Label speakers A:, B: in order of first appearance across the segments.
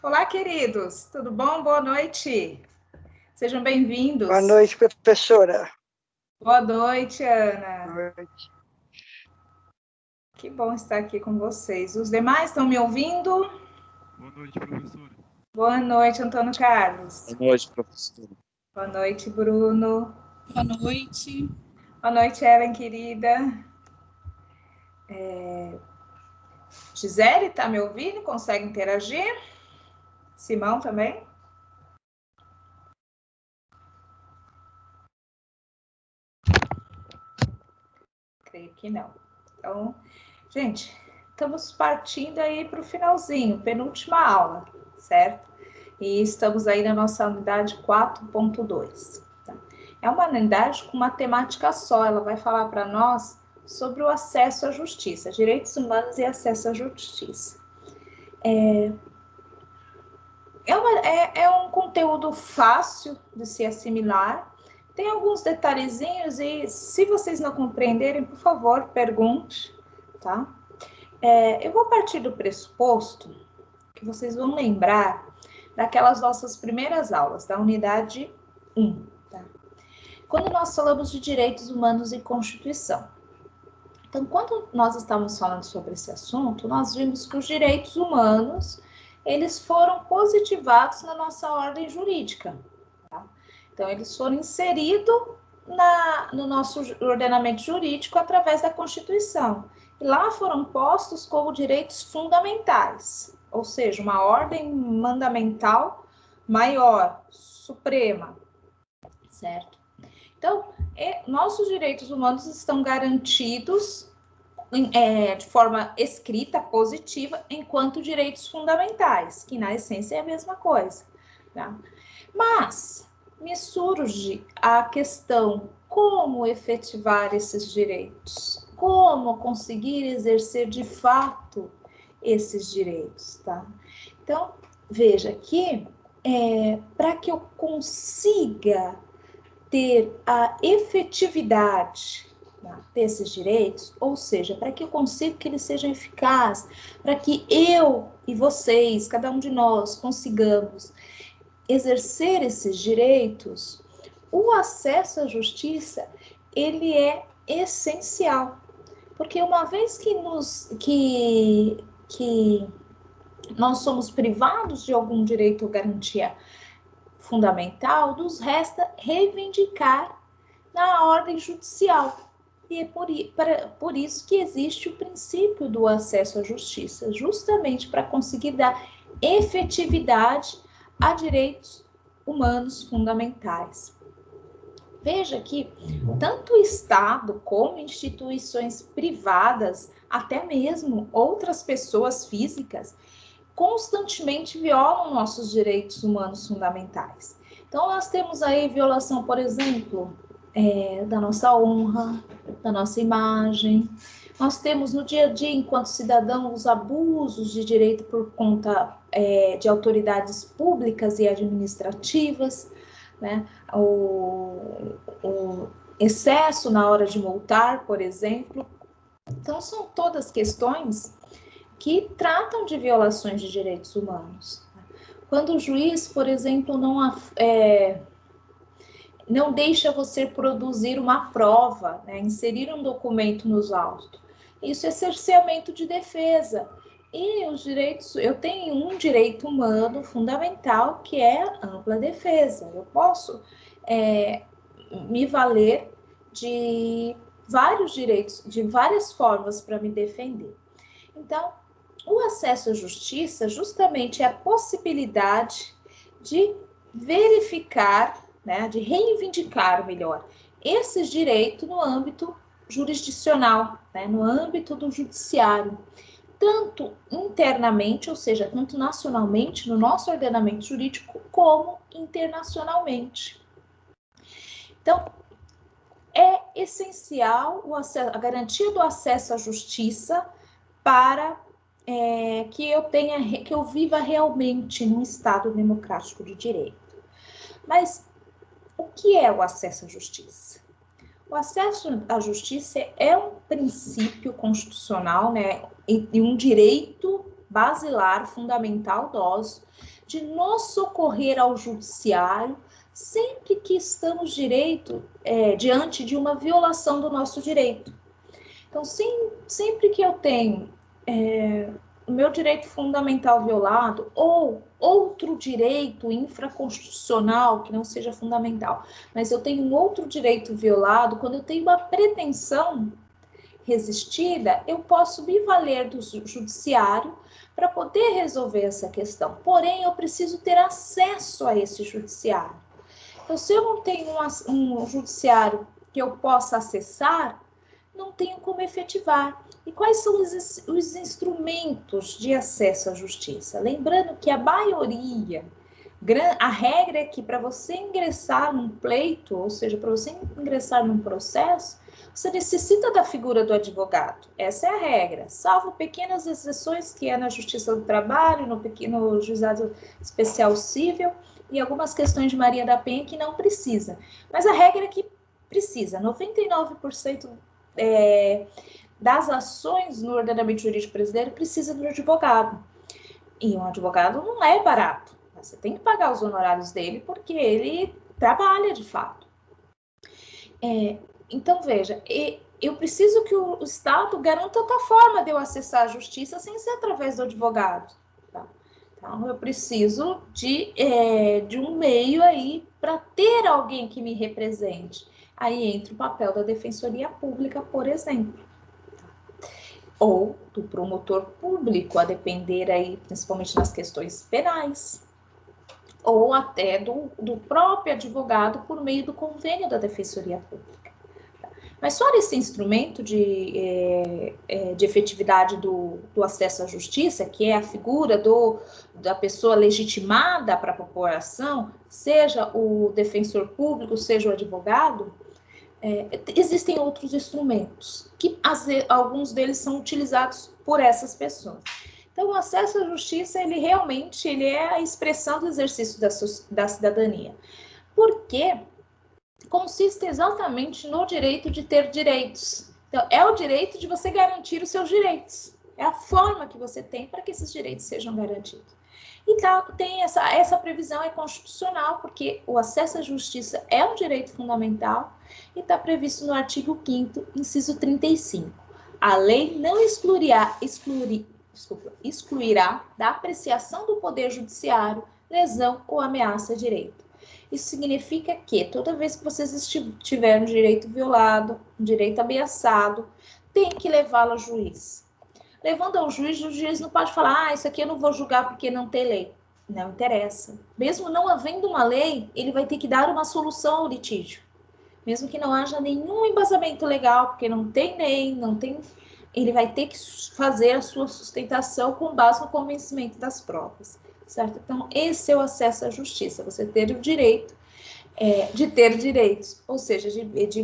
A: Olá, queridos, tudo bom? Boa noite. Sejam bem-vindos.
B: Boa noite, professora.
A: Boa noite, Ana.
B: Boa noite.
A: Que bom estar aqui com vocês. Os demais estão me ouvindo?
C: Boa noite, professora.
A: Boa noite, Antônio Carlos.
D: Boa noite, professora.
A: Boa noite, Bruno.
E: Boa noite.
A: Boa noite, Ellen, querida. Gisele, tá me ouvindo? Consegue interagir? Simão também? Creio que não. Então, gente, estamos partindo aí para o finalzinho, penúltima aula, certo? E estamos aí na nossa unidade 4.2. Tá? É uma unidade com uma temática só, ela vai falar para nós sobre o acesso à justiça, direitos humanos e acesso à justiça. É um conteúdo fácil de se assimilar, tem alguns detalhezinhos e se vocês não compreenderem, por favor, pergunte, tá? Eu vou partir do pressuposto que vocês vão lembrar daquelas nossas primeiras aulas, da unidade 1, tá? Quando nós falamos de direitos humanos e Constituição. Então, quando nós estávamos falando sobre esse assunto, nós vimos que os direitos humanos, eles foram positivados na nossa ordem jurídica, tá? Então, eles foram inseridos no nosso ordenamento jurídico através da Constituição. E lá foram postos como direitos fundamentais, ou seja, uma ordem mandamental maior, suprema, certo? Então, nossos direitos humanos estão garantidos de forma escrita, positiva, enquanto direitos fundamentais, que na essência é a mesma coisa, tá? Mas me surge a questão: como efetivar esses direitos? Como conseguir exercer de fato esses direitos, tá? Então, veja que para que eu consiga ter a efetividade desses direitos, ou seja, para que eu consiga que eles sejam eficazes, para que eu e vocês, cada um de nós, consigamos exercer esses direitos, o acesso à justiça, ele é essencial, porque uma vez que nós somos privados de algum direito ou garantia fundamental, nos resta reivindicar na ordem judicial. E é por isso que existe o princípio do acesso à justiça, justamente para conseguir dar efetividade a direitos humanos fundamentais. Veja que tanto o Estado como instituições privadas, até mesmo outras pessoas físicas, constantemente violam nossos direitos humanos fundamentais. Então, nós temos aí violação, por exemplo, da nossa honra, da nossa imagem. Nós temos no dia a dia, enquanto cidadãos, os abusos de direito por conta de autoridades públicas e administrativas, né? O excesso na hora de multar, por exemplo. Então, são todas questões que tratam de violações de direitos humanos. Quando o juiz, por exemplo, não deixa você produzir uma prova, né, inserir um documento nos autos, isso é cerceamento de defesa. E os direitos, eu tenho um direito humano fundamental que é a ampla defesa. Eu posso me valer de vários direitos, de várias formas para me defender. Então, o acesso à justiça justamente é a possibilidade de verificar, né, de reivindicar, melhor, esses direitos no âmbito jurisdicional, né, no âmbito do judiciário, tanto internamente, ou seja, tanto nacionalmente, no nosso ordenamento jurídico, como internacionalmente. Então, é essencial a garantia do acesso à justiça para que eu viva realmente num Estado democrático de direito. Mas o que é o acesso à justiça? O acesso à justiça é um princípio constitucional, né, e um direito basilar, fundamental nosso, de nos socorrer ao judiciário sempre que estamos diante de uma violação do nosso direito. Então, sempre que eu tenho o meu direito fundamental violado ou outro direito infraconstitucional que não seja fundamental, mas eu tenho um outro direito violado, quando eu tenho uma pretensão resistida, eu posso me valer do judiciário para poder resolver essa questão. Porém, eu preciso ter acesso a esse judiciário. Então, se eu não tenho um judiciário que eu possa acessar, não tenho como efetivar. E quais são os instrumentos de acesso à justiça? Lembrando que a maioria, a regra é que para você ingressar num pleito, ou seja, para você ingressar num processo, você necessita da figura do advogado. Essa é a regra, salvo pequenas exceções que é na Justiça do Trabalho, no Juizado Especial Cível e algumas questões de Maria da Penha que não precisa. Mas a regra é que precisa. 99% das ações no ordenamento jurídico brasileiro precisa do advogado. E um advogado não é barato. Você tem que pagar os honorários dele porque ele trabalha de fato. Então, veja, eu preciso que o Estado garanta outra forma de eu acessar a justiça sem ser através do advogado. Tá? Então, eu preciso de um meio aí para ter alguém que me represente. Aí entra o papel da Defensoria Pública, por exemplo. Ou do promotor público, a depender aí, principalmente nas questões penais. Ou até do próprio advogado por meio do convênio da Defensoria Pública. Mas fora esse instrumento de efetividade do acesso à justiça, que é a figura da pessoa legitimada para a população, seja o defensor público, seja o advogado, existem outros instrumentos, que alguns deles são utilizados por essas pessoas. Então, o acesso à justiça, ele realmente é a expressão do exercício da cidadania. Porque consiste exatamente no direito de ter direitos. Então, é o direito de você garantir os seus direitos. É a forma que você tem para que esses direitos sejam garantidos. E tem essa previsão é constitucional, porque o acesso à justiça é um direito fundamental e está previsto no artigo 5º, inciso 35. A lei não excluirá da apreciação do Poder Judiciário lesão ou ameaça a direito. Isso significa que toda vez que vocês tiverem um direito violado, um direito ameaçado, tem que levá-lo ao juiz. Levando ao juiz, o juiz não pode falar, isso aqui eu não vou julgar porque não tem lei. Não interessa. Mesmo não havendo uma lei, ele vai ter que dar uma solução ao litígio. Mesmo que não haja nenhum embasamento legal, porque não tem lei, ele vai ter que fazer a sua sustentação com base no convencimento das provas. Certo? Então, esse é o acesso à justiça, você ter o direito de ter direitos, ou seja, de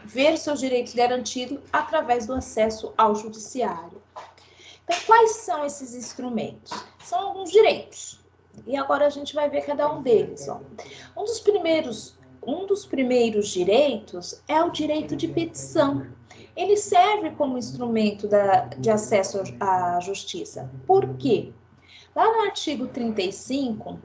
A: ver seus direitos garantidos através do acesso ao judiciário. Então, quais são esses instrumentos? São alguns direitos, e agora a gente vai ver cada um deles. Ó. Um dos primeiros direitos é o direito de petição. Ele serve como instrumento de acesso à justiça. Por quê? Lá no artigo 35,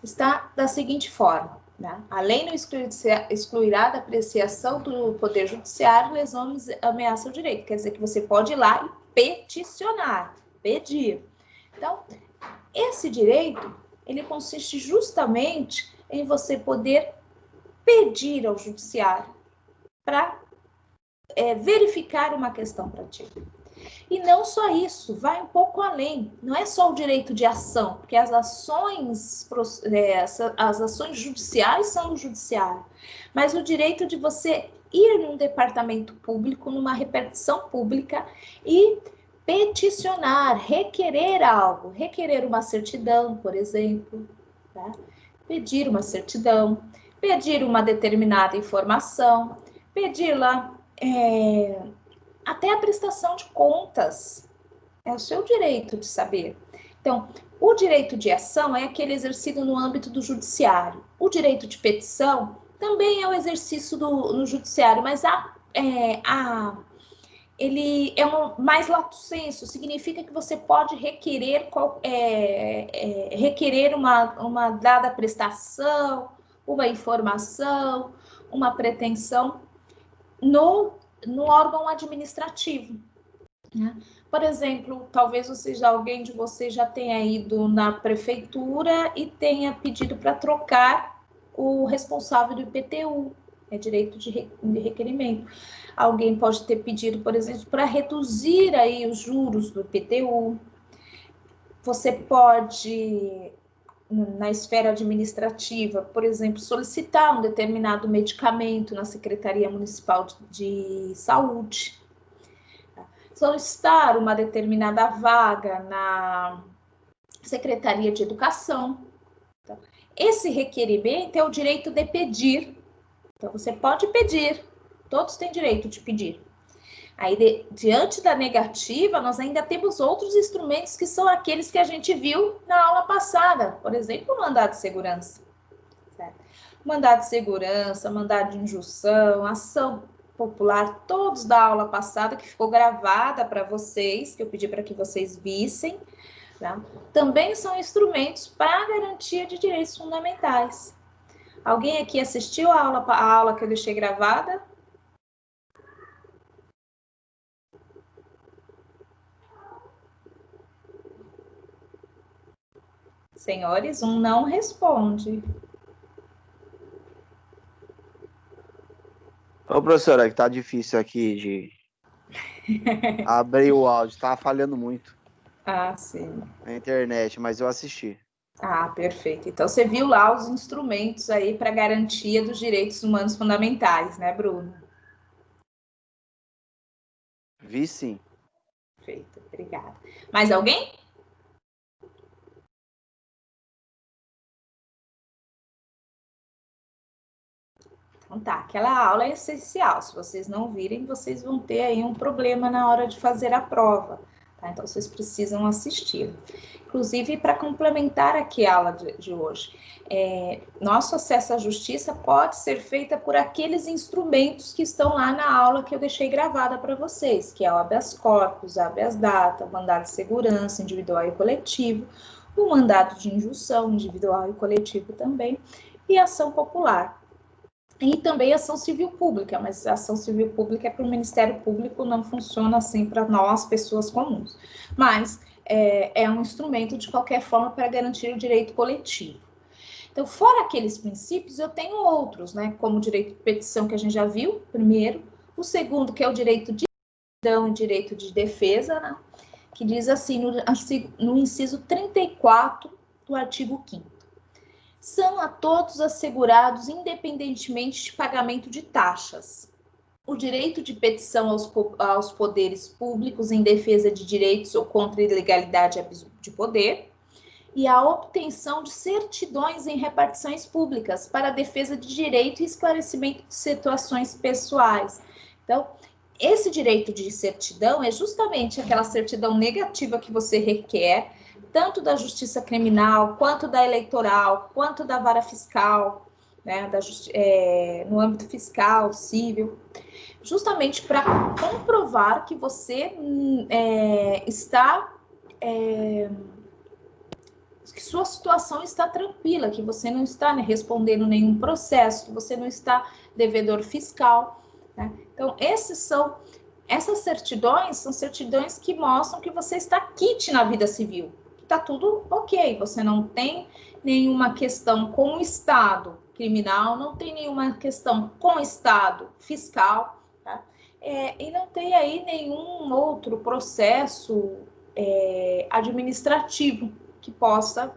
A: está da seguinte forma, né? A lei não excluirá da apreciação do Poder Judiciário lesões ameaça ao direito. Quer dizer que você pode ir lá e peticionar, pedir. Então, esse direito, ele consiste justamente em você poder pedir ao judiciário para verificar uma questão para ti. E não só isso, vai um pouco além. Não é só o direito de ação, porque as ações judiciais são no judiciário, mas o direito de você ir num departamento público, numa repartição pública e peticionar, requerer algo, requerer uma certidão, por exemplo, tá? Pedir uma certidão, pedir uma determinada informação, pedir lá até a prestação de contas. É o seu direito de saber. Então, o direito de ação é aquele exercido no âmbito do judiciário. O direito de petição também é o exercício no judiciário, mas ele é mais lato sensu, significa que você pode requerer, requerer uma dada prestação, uma informação, uma pretensão no órgão administrativo, né? Por exemplo, talvez alguém de vocês já tenha ido na prefeitura e tenha pedido para trocar o responsável do IPTU, é direito de requerimento. Alguém pode ter pedido, por exemplo, para reduzir aí os juros do IPTU. Você pode, na esfera administrativa, por exemplo, solicitar um determinado medicamento na Secretaria Municipal de Saúde. Solicitar uma determinada vaga na Secretaria de Educação. Então, esse requerimento é o direito de pedir. Então, você pode pedir. Todos têm direito de pedir. Aí, diante da negativa, nós ainda temos outros instrumentos que são aqueles que a gente viu na aula passada. Por exemplo, o mandado de segurança. Certo? Mandado de segurança, mandado de injunção, ação popular, todos da aula passada, que ficou gravada para vocês, que eu pedi para que vocês vissem, tá? Também são instrumentos para a garantia de direitos fundamentais. Alguém aqui assistiu a aula que eu deixei gravada? Senhores, um não responde.
B: Ô, professora, que tá difícil aqui de abrir o áudio, tá falhando muito
A: Ah, sim.
B: a internet, mas eu assisti.
A: Ah, perfeito. Então, você viu lá os instrumentos aí para garantia dos direitos humanos fundamentais, né, Bruno?
B: Vi sim.
A: Perfeito, obrigada. Mais alguém? Então tá, aquela aula é essencial. Se vocês não virem, vocês vão ter aí um problema na hora de fazer a prova, tá? Então, vocês precisam assistir. Inclusive, para complementar aqui a aula de hoje, nosso acesso à justiça pode ser feito por aqueles instrumentos que estão lá na aula que eu deixei gravada para vocês, que é o habeas corpus, habeas data, o mandado de segurança individual e coletivo, o mandado de injunção individual e coletivo também, e ação popular. E também ação civil pública, mas a ação civil pública é para o Ministério Público, não funciona assim para nós, pessoas comuns. Mas é um instrumento, de qualquer forma, para garantir o direito coletivo. Então, fora aqueles princípios, eu tenho outros, né? Como o direito de petição, que a gente já viu, primeiro. O segundo, que é o direito de cidadão e direito de defesa, né? Que diz assim, no inciso 34 do artigo 5º. São a todos assegurados, independentemente de pagamento de taxas, o direito de petição aos poderes públicos em defesa de direitos ou contra a ilegalidade e abuso de poder, e a obtenção de certidões em repartições públicas para a defesa de direito e esclarecimento de situações pessoais. Então, esse direito de certidão é justamente aquela certidão negativa que você requer, tanto da justiça criminal, quanto da eleitoral, quanto da vara fiscal, né, no âmbito fiscal, civil, justamente para comprovar que você que sua situação está tranquila, que você não está, né, respondendo nenhum processo, que você não está devedor fiscal, né? Então, essas certidões são certidões que mostram que você está quite na vida civil. Tá tudo ok, você não tem nenhuma questão com o Estado criminal, não tem nenhuma questão com o Estado fiscal, tá? E não tem aí nenhum outro processo administrativo que possa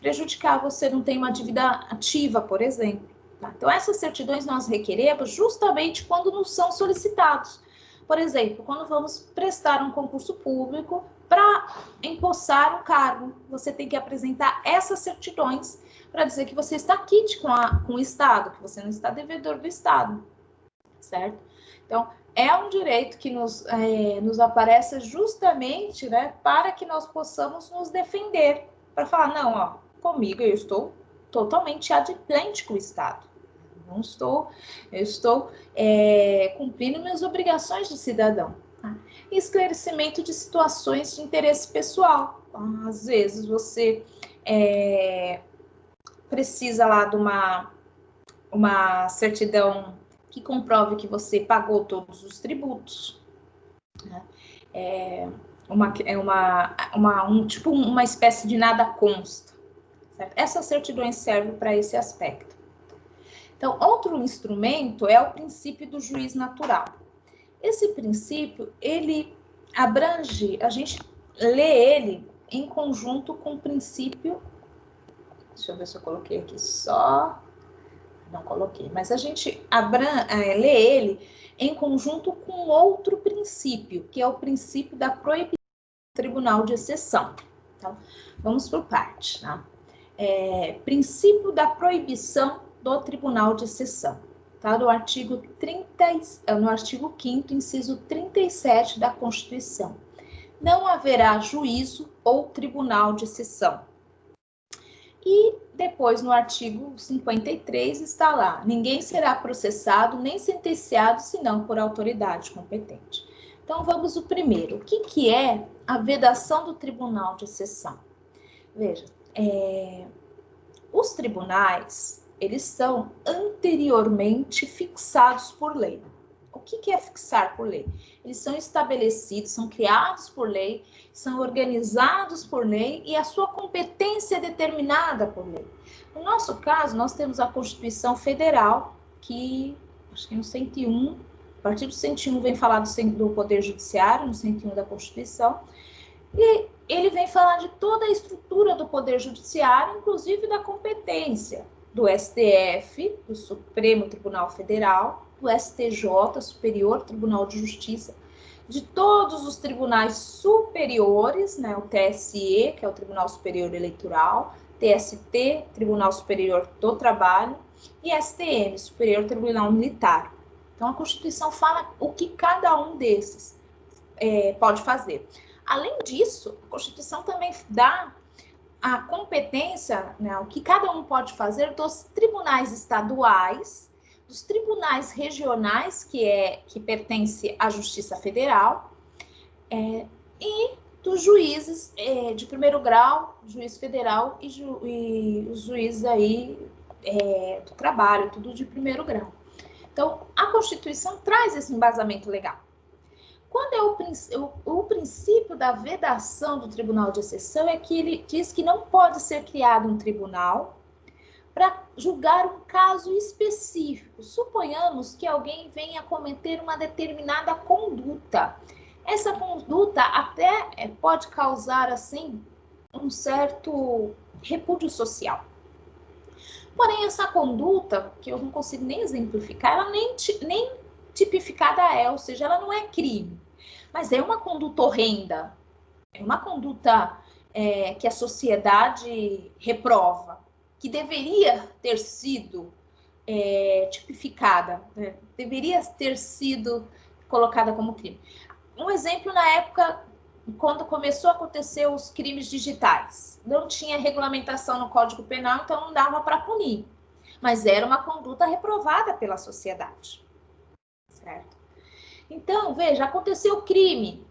A: prejudicar você, não tem uma dívida ativa, por exemplo. Tá? Então, essas certidões nós requeremos justamente quando nos são solicitados. Por exemplo, quando vamos prestar um concurso público para empossar um cargo, você tem que apresentar essas certidões para dizer que você está quite com o Estado, que você não está devedor do Estado, certo? Então, é um direito que nos aparece justamente, né, para que nós possamos nos defender, para falar, não, ó, comigo eu estou totalmente adimplente com o Estado, Eu estou cumprindo minhas obrigações de cidadão. Tá? Esclarecimento de situações de interesse pessoal. Às vezes você precisa lá de uma certidão que comprove que você pagou todos os tributos. Né? Uma espécie de nada consta. Certo? Essas certidões servem para esse aspecto. Então, outro instrumento é o princípio do juiz natural. Esse princípio, ele abrange, a gente lê ele em conjunto com o princípio, deixa eu ver se eu coloquei aqui só, não coloquei, mas a gente lê ele em conjunto com outro princípio, que é o princípio da proibição do tribunal de exceção. Então, vamos por parte, tá? Princípio da proibição do tribunal de exceção, tá? No artigo 5º, inciso 37 da Constituição. Não haverá juízo ou tribunal de exceção. E depois, no artigo 53, está lá: ninguém será processado nem sentenciado, senão por autoridade competente. Então, vamos ao primeiro. O que é a vedação do tribunal de exceção? Veja, os tribunais, eles são anteriormente fixados por lei. O que é fixar por lei? Eles são estabelecidos, são criados por lei, são organizados por lei e a sua competência é determinada por lei. No nosso caso, nós temos a Constituição Federal, que, acho que no 101, a partir do 101 vem falar do Poder Judiciário, no 101 da Constituição, e ele vem falar de toda a estrutura do Poder Judiciário, inclusive da competência do STF, do Supremo Tribunal Federal, do STJ, Superior Tribunal de Justiça, de todos os tribunais superiores, né, o TSE, que é o Tribunal Superior Eleitoral, TST, Tribunal Superior do Trabalho, e STM, Superior Tribunal Militar. Então, a Constituição fala o que cada um desses pode fazer. Além disso, a Constituição também dá a competência, né, o que cada um pode fazer dos tribunais estaduais, dos tribunais regionais, que pertence à Justiça Federal, e dos juízes de primeiro grau, juiz federal e os juízes aí do trabalho, tudo de primeiro grau. Então, a Constituição traz esse embasamento legal. Quando é o princípio da vedação do tribunal de exceção, é que ele diz que não pode ser criado um tribunal para julgar um caso específico. Suponhamos que alguém venha cometer uma determinada conduta. Essa conduta até pode causar, assim, um certo repúdio social. Porém, essa conduta, que eu não consigo nem exemplificar, ela nem tipificada ou seja, ela não é crime. Mas é uma conduta horrenda, é uma conduta que a sociedade reprova, que deveria ter sido tipificada, né? Deveria ter sido colocada como crime. Um exemplo, na época, quando começou a acontecer os crimes digitais, não tinha regulamentação no Código Penal, então não dava para punir. Mas era uma conduta reprovada pela sociedade. Certo? Então, veja, aconteceu o crime.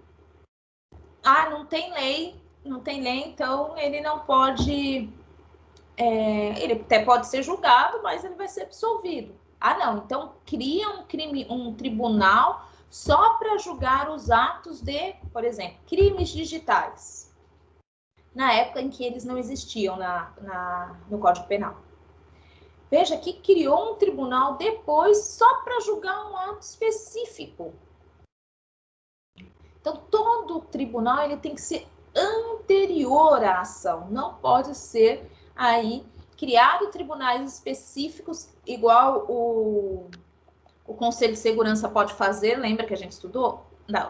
A: Não tem lei, então ele não pode... ele até pode ser julgado, mas ele vai ser absolvido. Não, então cria um tribunal só para julgar os atos de, por exemplo, crimes digitais, na época em que eles não existiam no Código Penal. Veja que criou um tribunal depois só para julgar um ato específico. Então, todo tribunal ele tem que ser anterior à ação, não pode ser aí criado tribunais específicos, igual o Conselho de Segurança pode fazer, lembra que a gente estudou?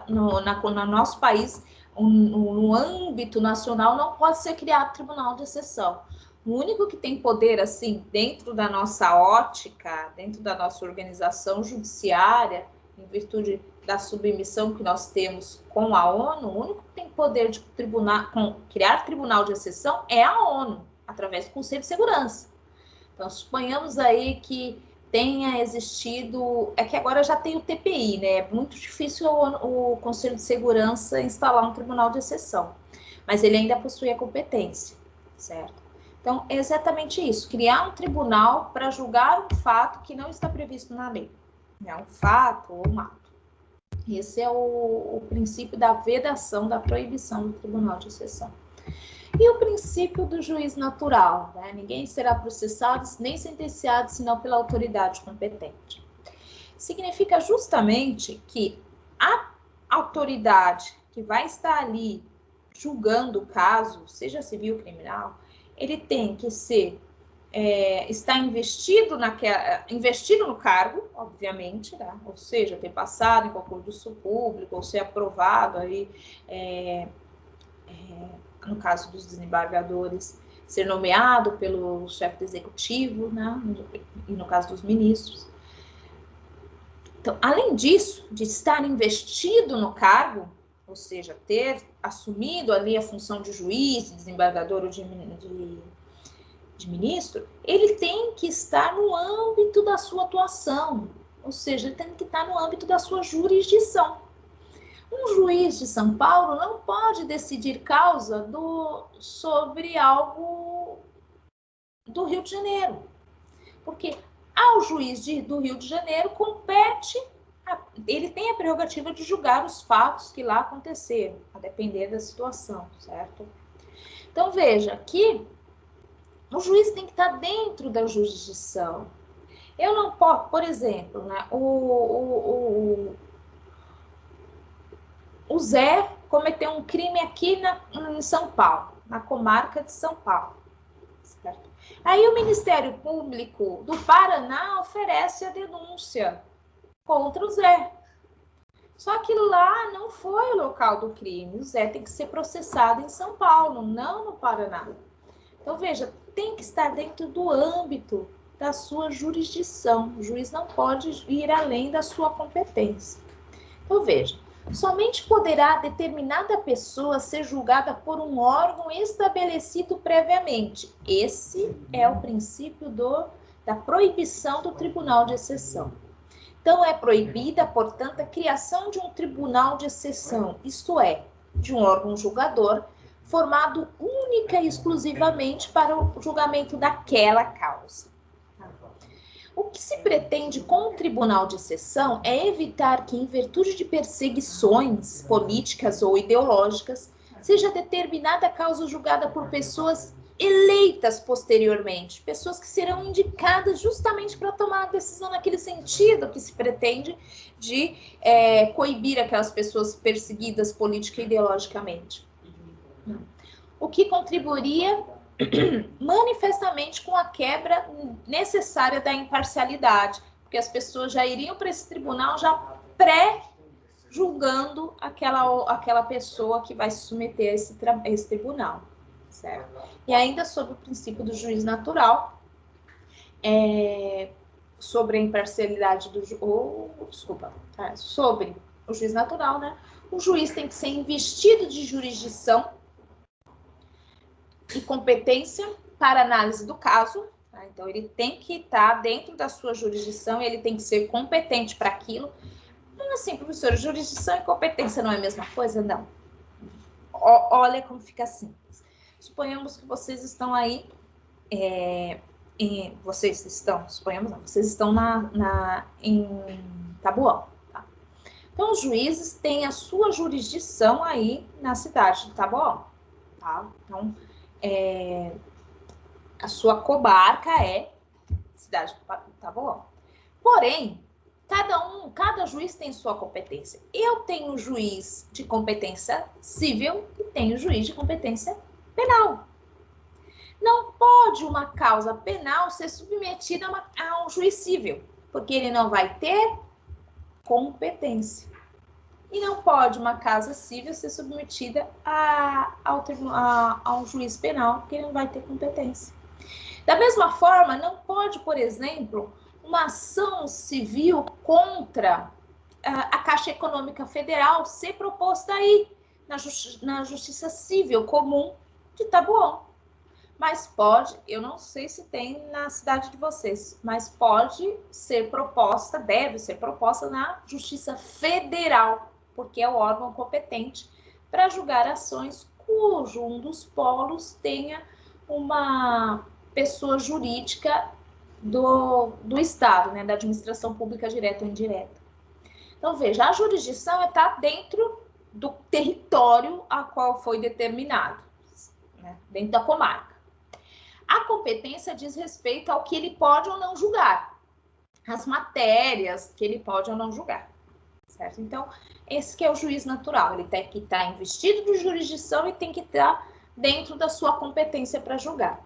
A: No nosso país, no âmbito nacional, não pode ser criado tribunal de exceção. O único que tem poder, assim, dentro da nossa ótica, dentro da nossa organização judiciária, em virtude da submissão que nós temos com a ONU, o único que tem poder de criar tribunal de exceção é a ONU, através do Conselho de Segurança. Então, suponhamos aí que tenha existido... É que agora já tem o TPI, né? É muito difícil o Conselho de Segurança instalar um tribunal de exceção, mas ele ainda possui a competência, certo? Então, é exatamente isso, criar um tribunal para julgar um fato que não está previsto na lei, né? Um fato ou um ato. Esse é o princípio da vedação, da proibição do tribunal de exceção. E o princípio do juiz natural, né? Ninguém será processado nem sentenciado senão pela autoridade competente. Significa justamente que a autoridade que vai estar ali julgando o caso, seja civil ou criminal, ele tem que ser está investido no cargo, obviamente, né? Ou seja, ter passado em concurso público, ou ser aprovado aí, no caso dos desembargadores, ser nomeado pelo chefe do executivo, né? E no caso dos ministros. Então, além disso, de estar investido no cargo, ou seja, ter assumido ali a função de juiz, de desembargador ou de ministro, ele tem que estar no âmbito da sua atuação, ou seja, ele tem que estar no âmbito da sua jurisdição. Um juiz de São Paulo não pode decidir causa sobre algo do Rio de Janeiro, porque ao juiz do Rio de Janeiro compete, ele tem a prerrogativa de julgar os fatos que lá aconteceram, a depender da situação, certo? Então, veja que o juiz tem que estar dentro da jurisdição. Eu não posso, por exemplo, né, o Zé cometeu um crime aqui em São Paulo, na comarca de São Paulo. Certo? Aí o Ministério Público do Paraná oferece a denúncia contra o Zé. Só que lá não foi o local do crime. O Zé tem que ser processado em São Paulo, não no Paraná. Então, veja, tem que estar dentro do âmbito da sua jurisdição. O juiz não pode ir além da sua competência. Então, veja, somente poderá determinada pessoa ser julgada por um órgão estabelecido previamente. Esse é o princípio da proibição do tribunal de exceção. Então, é proibida, portanto, a criação de um tribunal de exceção, isto é, de um órgão julgador, formado única e exclusivamente para o julgamento daquela causa. O que se pretende com o tribunal de exceção é evitar que, em virtude de perseguições políticas ou ideológicas, seja determinada a causa julgada por pessoas eleitas posteriormente, pessoas que serão indicadas justamente para tomar a decisão naquele sentido que se pretende de coibir aquelas pessoas perseguidas política e ideologicamente. O que contribuiria manifestamente com a quebra necessária da imparcialidade, porque as pessoas já iriam para esse tribunal já pré-julgando aquela pessoa que vai se submeter a esse tribunal, certo? E ainda sobre o princípio do juiz natural, sobre a imparcialidade sobre o juiz natural, né? O juiz tem que ser investido de jurisdição e competência para análise do caso, tá? Então ele tem que estar dentro da sua jurisdição, ele tem que ser competente para aquilo. Não assim, professor, jurisdição e competência não é a mesma coisa? Não. Olha como fica simples. Suponhamos que vocês estão aí, vocês estão em Taboão, tá? Então os juízes têm a sua jurisdição aí na cidade de Taboão, tá? Então a sua comarca é cidade de Taboão. Porém, cada juiz tem sua competência. Eu tenho juiz de competência civil e tenho juiz de competência penal. Não pode uma causa penal ser submetida a um juiz civil, porque ele não vai ter competência. E não pode uma causa civil ser submetida a um juiz penal, porque ele não vai ter competência. Da mesma forma, não pode, por exemplo, uma ação civil contra a Caixa Econômica Federal ser proposta aí na Justiça Civil Comum de Taboão. Mas pode, eu não sei se tem na cidade de vocês, mas pode ser proposta, deve ser proposta na Justiça Federal, porque é o órgão competente para julgar ações cujo um dos polos tenha uma pessoa jurídica do Estado, né, da administração pública direta ou indireta. Então, veja, a jurisdição está dentro do território a qual foi determinado, né, dentro da comarca. A competência diz respeito ao que ele pode ou não julgar, as matérias que ele pode ou não julgar, certo? Então, esse que é o juiz natural, ele tem que estar investido de jurisdição e tem que estar dentro da sua competência para julgar.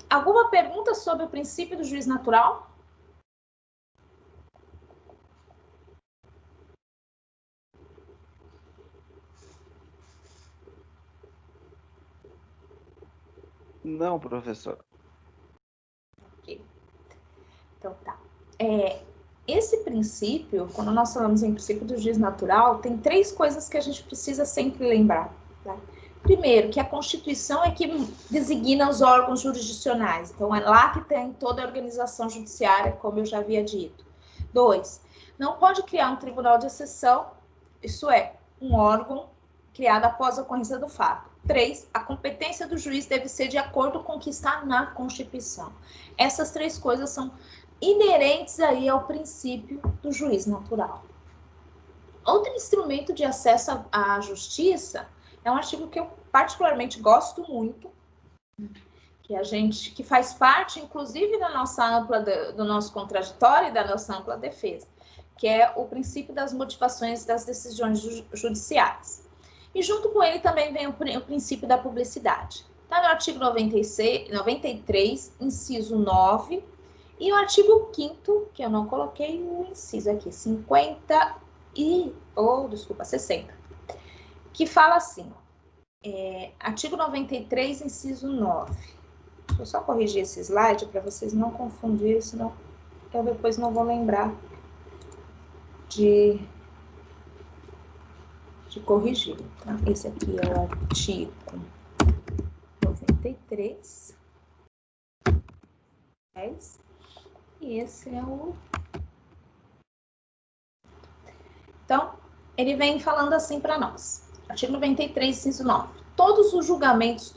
A: Alguma pergunta sobre o princípio do juiz natural?
B: Não, professor.
A: Ok. Então, tá. Esse princípio, quando nós falamos em princípio do juiz natural, tem 3 coisas que a gente precisa sempre lembrar. Tá? Primeiro, que a Constituição é que designa os órgãos jurisdicionais. Então, é lá que tem toda a organização judiciária, como eu já havia dito. 2, não pode criar um tribunal de exceção, isso é, um órgão criado após a ocorrência do fato. 3, a competência do juiz deve ser de acordo com o que está na Constituição. Essas 3 coisas são inerentes aí ao princípio do juiz natural. Outro instrumento de acesso à justiça é um artigo que eu particularmente gosto muito, que faz parte, inclusive, da nossa ampla, do nosso contraditório e da nossa ampla defesa, que é o princípio das motivações das decisões judiciais. E junto com ele também vem o princípio da publicidade. Está no artigo 93, inciso 9, e o artigo 5º, que eu não coloquei o inciso aqui, 60, que fala assim, artigo 93, inciso 9. Deixa eu só corrigir esse slide para vocês não confundirem, senão eu depois não vou lembrar de corrigir. Tá? Esse aqui é o artigo 93, 10, e esse é o... Então, ele vem falando assim para nós. Artigo 93, inciso 9. Todos os julgamentos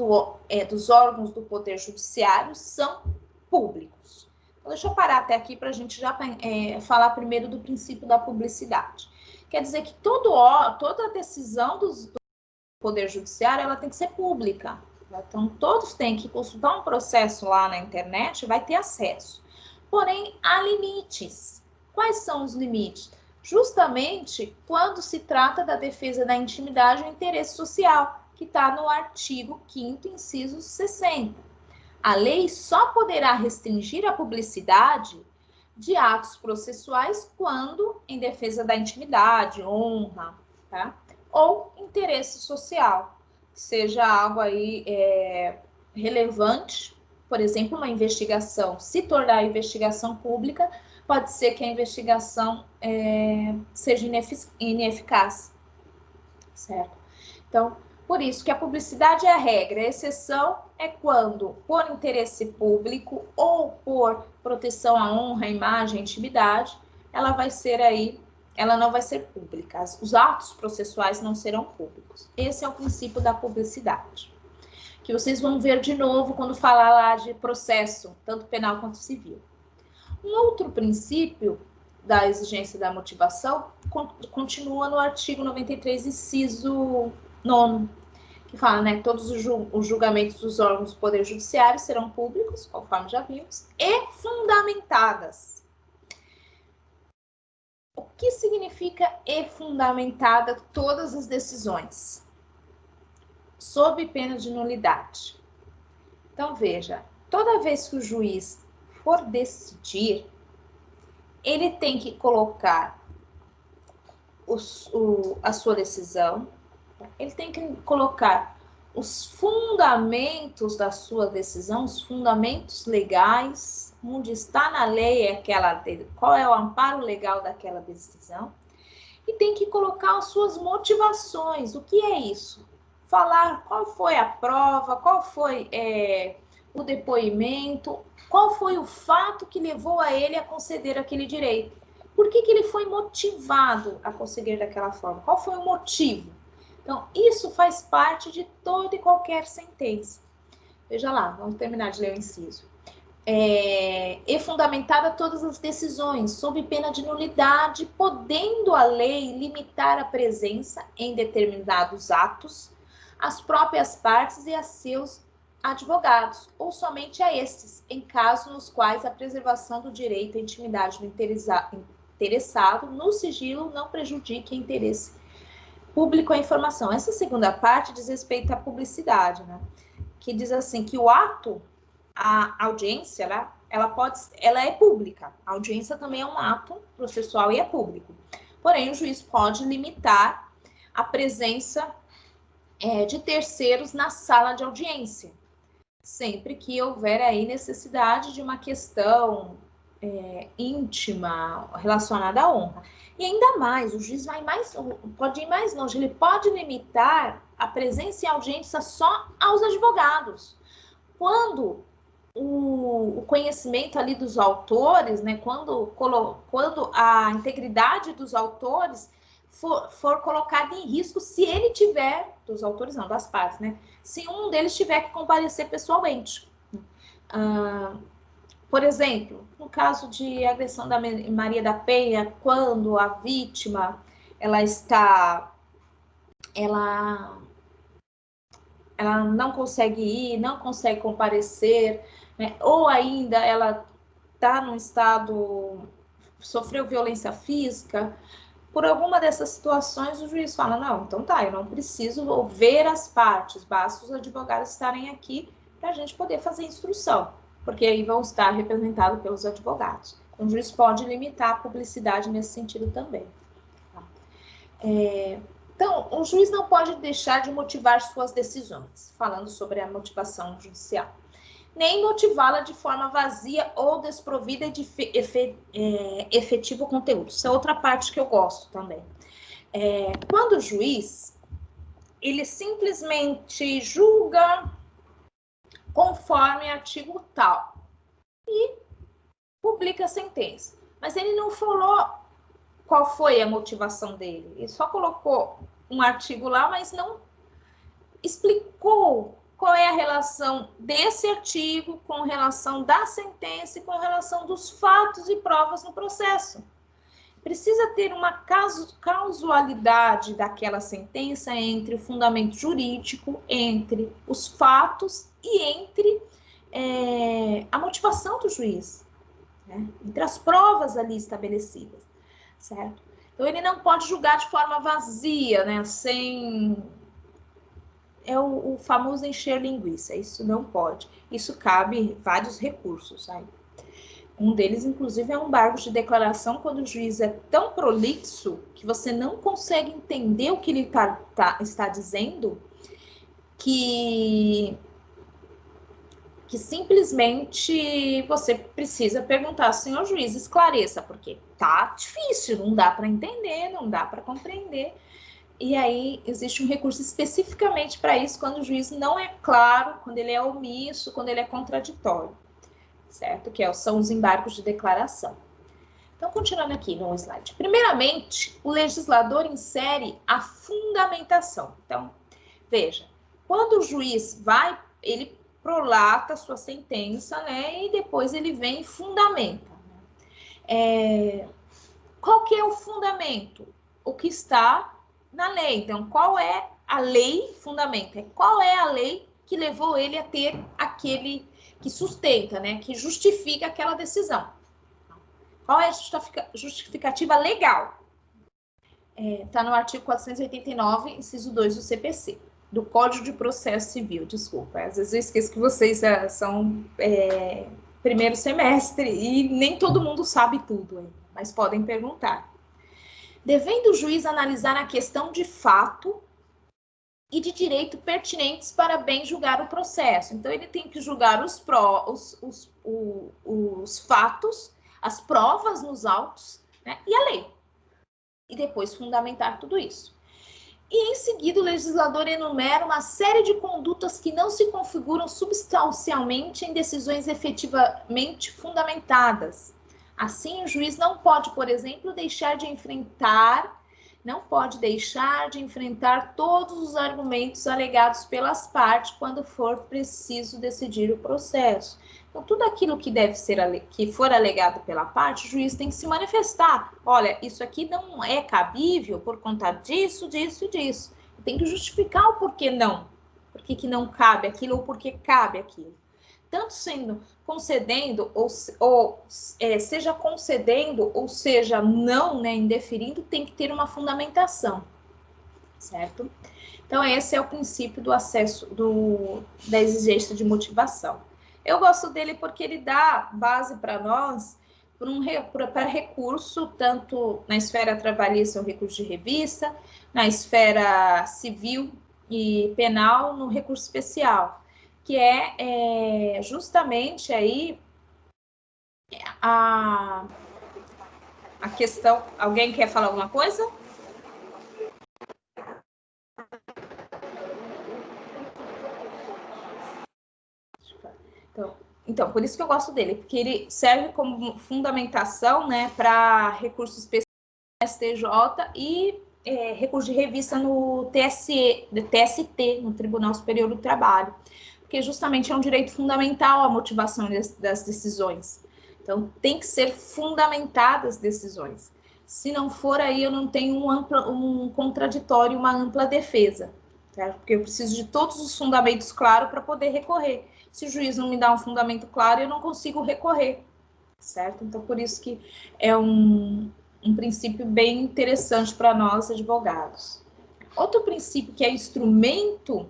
A: dos órgãos do Poder Judiciário são públicos. Então, deixa eu parar até aqui para a gente já falar primeiro do princípio da publicidade. Quer dizer que toda decisão do Poder Judiciário ela tem que ser pública. Então, todos têm que consultar um processo lá na internet, vai ter acesso. Porém, há limites. Quais são os limites? Justamente quando se trata da defesa da intimidade ou interesse social, que está no artigo 5º, inciso 60. A lei só poderá restringir a publicidade de atos processuais quando em defesa da intimidade, honra, tá? Ou interesse social, seja algo aí relevante, por exemplo, uma investigação, se tornar investigação pública, pode ser que a investigação seja ineficaz, certo? Então, por isso que a publicidade é a regra, a exceção é quando, por interesse público ou por proteção à honra, à imagem, à intimidade, ela não vai ser pública. Os atos processuais não serão públicos. Esse é o princípio da publicidade, que vocês vão ver de novo quando falar lá de processo, tanto penal quanto civil. Um outro princípio da exigência da motivação continua no artigo 93, inciso 9, que fala, né, que todos os julgamentos dos órgãos do Poder Judiciário serão públicos, conforme já vimos, e fundamentadas. O que significa e fundamentada todas as decisões? Sob pena de nulidade. Então, veja, toda vez que o juiz for decidir, ele tem que colocar a sua decisão, ele tem que colocar os fundamentos da sua decisão, os fundamentos legais, onde está na lei qual é o amparo legal daquela decisão, e tem que colocar as suas motivações. O que é isso? falar qual foi a prova, qual foi o depoimento, qual foi o fato que levou a ele a conceder aquele direito. Por que ele foi motivado a conceder daquela forma? Qual foi o motivo? Então, isso faz parte de toda e qualquer sentença. Veja lá, vamos terminar de ler o inciso. E fundamentada todas as decisões, sob pena de nulidade, podendo a lei limitar a presença em determinados atos às próprias partes e a seus advogados, ou somente a estes, em casos nos quais a preservação do direito à intimidade do interessado no sigilo não prejudique o interesse público à informação. Essa segunda parte diz respeito à publicidade, né? Que diz assim, que o ato, a audiência, ela é pública. A audiência também é um ato processual e é público. Porém, o juiz pode limitar a presença de terceiros na sala de audiência, sempre que houver aí necessidade de uma questão íntima relacionada à honra. E ainda mais, o juiz pode ir mais longe, ele pode limitar a presença em audiência só aos advogados. Quando o conhecimento ali dos autores, né, quando a integridade dos autores for colocada em risco, se ele tiver, dos autores não, das partes, né, se um deles tiver que comparecer pessoalmente. Por exemplo, no caso de agressão da Maria da Penha, quando a vítima, ela não consegue ir, não consegue comparecer, né? Ou ainda ela está num estado, sofreu violência física. Por alguma dessas situações, o juiz fala, não, então tá, eu não preciso ouvir as partes, basta os advogados estarem aqui para a gente poder fazer instrução, porque aí vão estar representados pelos advogados. Então, o juiz pode limitar a publicidade nesse sentido também. Tá? Então, o juiz não pode deixar de motivar suas decisões, falando sobre a motivação judicial, nem motivá-la de forma vazia ou desprovida de efetivo conteúdo. Isso é outra parte que eu gosto também. Quando o juiz, ele simplesmente julga conforme artigo tal e publica a sentença, mas ele não falou qual foi a motivação dele, ele só colocou um artigo lá, mas não explicou qual é a relação desse artigo com relação da sentença e com relação dos fatos e provas no processo. Precisa ter uma causalidade daquela sentença entre o fundamento jurídico, entre os fatos e entre a motivação do juiz, né? Entre as provas ali estabelecidas, certo? Então, ele não pode julgar de forma vazia, né? O famoso encher linguiça, isso não pode. Isso cabe vários recursos aí. Um deles, inclusive, é um embargo de declaração, quando o juiz é tão prolixo que você não consegue entender o que ele está dizendo, que simplesmente você precisa perguntar, senhor juiz, esclareça, porque tá difícil, não dá para entender, não dá para compreender. E aí existe um recurso especificamente para isso, quando o juiz não é claro, quando ele é omisso, quando ele é contraditório, certo? Que são os embargos de declaração. Então, continuando aqui no slide. Primeiramente, o legislador insere a fundamentação. Então, veja, quando o juiz ele prolata a sua sentença, né? E depois ele vem e fundamenta. Qual que é o fundamento? O que está na lei. Então, qual é a lei fundamenta? Qual é a lei que levou ele a ter aquele que sustenta, né? Que justifica aquela decisão? Qual é a justificativa legal? Está no artigo 489, inciso 2 do CPC, do Código de Processo Civil, desculpa. Às vezes eu esqueço que vocês são primeiro semestre e nem todo mundo sabe tudo, mas podem perguntar. Devendo o juiz analisar a questão de fato e de direito pertinentes para bem julgar o processo. Então, ele tem que julgar os fatos, as provas nos autos, né, e a lei. E depois fundamentar tudo isso. E, em seguida, o legislador enumera uma série de condutas que não se configuram substancialmente em decisões efetivamente fundamentadas. Assim, o juiz não pode, por exemplo, deixar de enfrentar todos os argumentos alegados pelas partes quando for preciso decidir o processo. Então, tudo aquilo que for alegado pela parte, o juiz tem que se manifestar. Olha, isso aqui não é cabível por conta disso, disso e disso. Tem que justificar o porquê não. Por que não cabe aquilo ou por que cabe aquilo. Tanto sendo concedendo, seja concedendo, ou seja não, né, indeferindo, tem que ter uma fundamentação, certo? Então, esse é o princípio do acesso, da exigência de motivação. Eu gosto dele porque ele dá base para nós para recurso, tanto na esfera trabalhista, o recurso de revista, na esfera civil e penal, no recurso especial, que é justamente aí a questão... Alguém quer falar alguma coisa? Então, por isso que eu gosto dele, porque ele serve como fundamentação, né, para recursos especiais no STJ e recurso de revista no TST, no Tribunal Superior do Trabalho, porque justamente é um direito fundamental a motivação das decisões. Então, tem que ser fundamentadas as decisões. Se não for, aí eu não tenho um contraditório, uma ampla defesa, tá? Porque eu preciso de todos os fundamentos claros para poder recorrer. Se o juiz não me dá um fundamento claro, eu não consigo recorrer, certo? Então, por isso que é um princípio bem interessante para nós, advogados. Outro princípio que é instrumento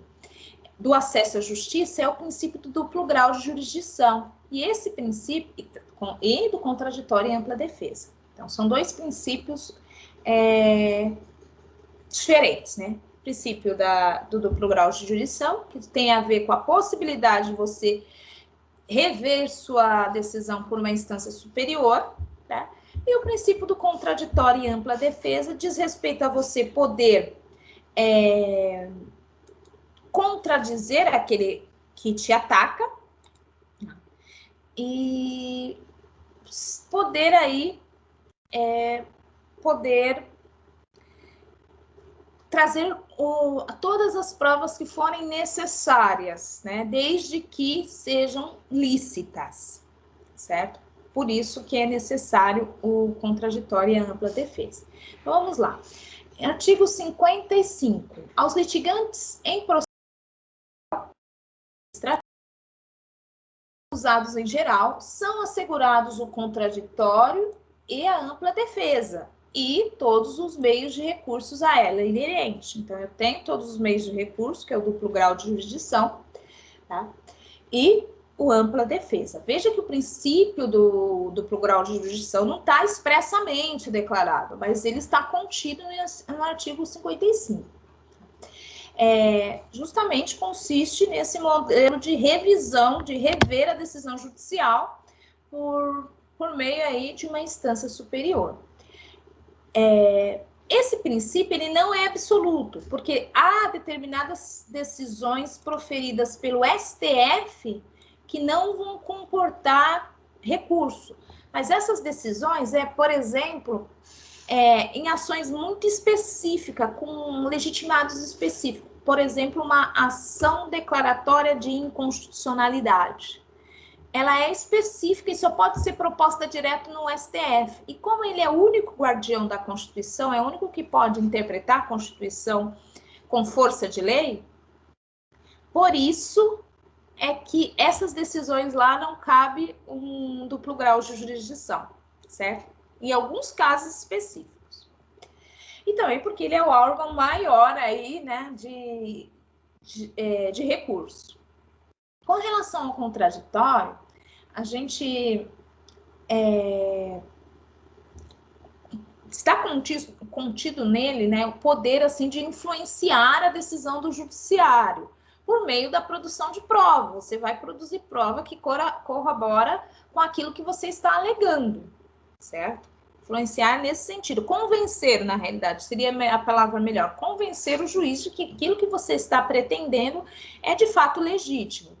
A: do acesso à justiça é o princípio do duplo grau de jurisdição. E esse princípio, e do contraditório e ampla defesa. Então, são dois princípios diferentes, né? O princípio do duplo grau de jurisdição, que tem a ver com a possibilidade de você rever sua decisão por uma instância superior, tá? E o princípio do contraditório e ampla defesa diz respeito a você poder contradizer aquele que te ataca e poder aí trazer todas as provas que forem necessárias, né? Desde que sejam lícitas, certo? Por isso que é necessário o contraditório e a ampla defesa. Então, vamos lá. Artigo 55. Aos litigantes em processo administrativo, acusados em geral, são assegurados o contraditório e a ampla defesa, e todos os meios de recursos a ela inerente. Então, eu tenho todos os meios de recurso, que é o duplo grau de jurisdição, tá? E o ampla defesa. Veja que o princípio do duplo grau de jurisdição não está expressamente declarado, mas ele está contido no artigo 55. Justamente consiste nesse modelo de revisão, de rever a decisão judicial por meio aí de uma instância superior. Esse princípio ele não é absoluto, porque há determinadas decisões proferidas pelo STF que não vão comportar recurso. Mas essas decisões por exemplo, em ações muito específicas, com legitimados específicos. Por exemplo, uma ação declaratória de inconstitucionalidade. Ela é específica e só pode ser proposta direto no STF. E como ele é o único guardião da Constituição, é o único que pode interpretar a Constituição com força de lei, por isso é que essas decisões lá não cabe um duplo grau de jurisdição, certo? Em alguns casos específicos. E também porque ele é o órgão maior aí, né, de recurso. Com relação ao contraditório, a gente está contido nele, né, o poder assim de influenciar a decisão do judiciário por meio da produção de prova. Você vai produzir prova que corrobora com aquilo que você está alegando, certo? Influenciar nesse sentido. Convencer, na realidade, seria a palavra melhor. Convencer o juiz de que aquilo que você está pretendendo é de fato legítimo.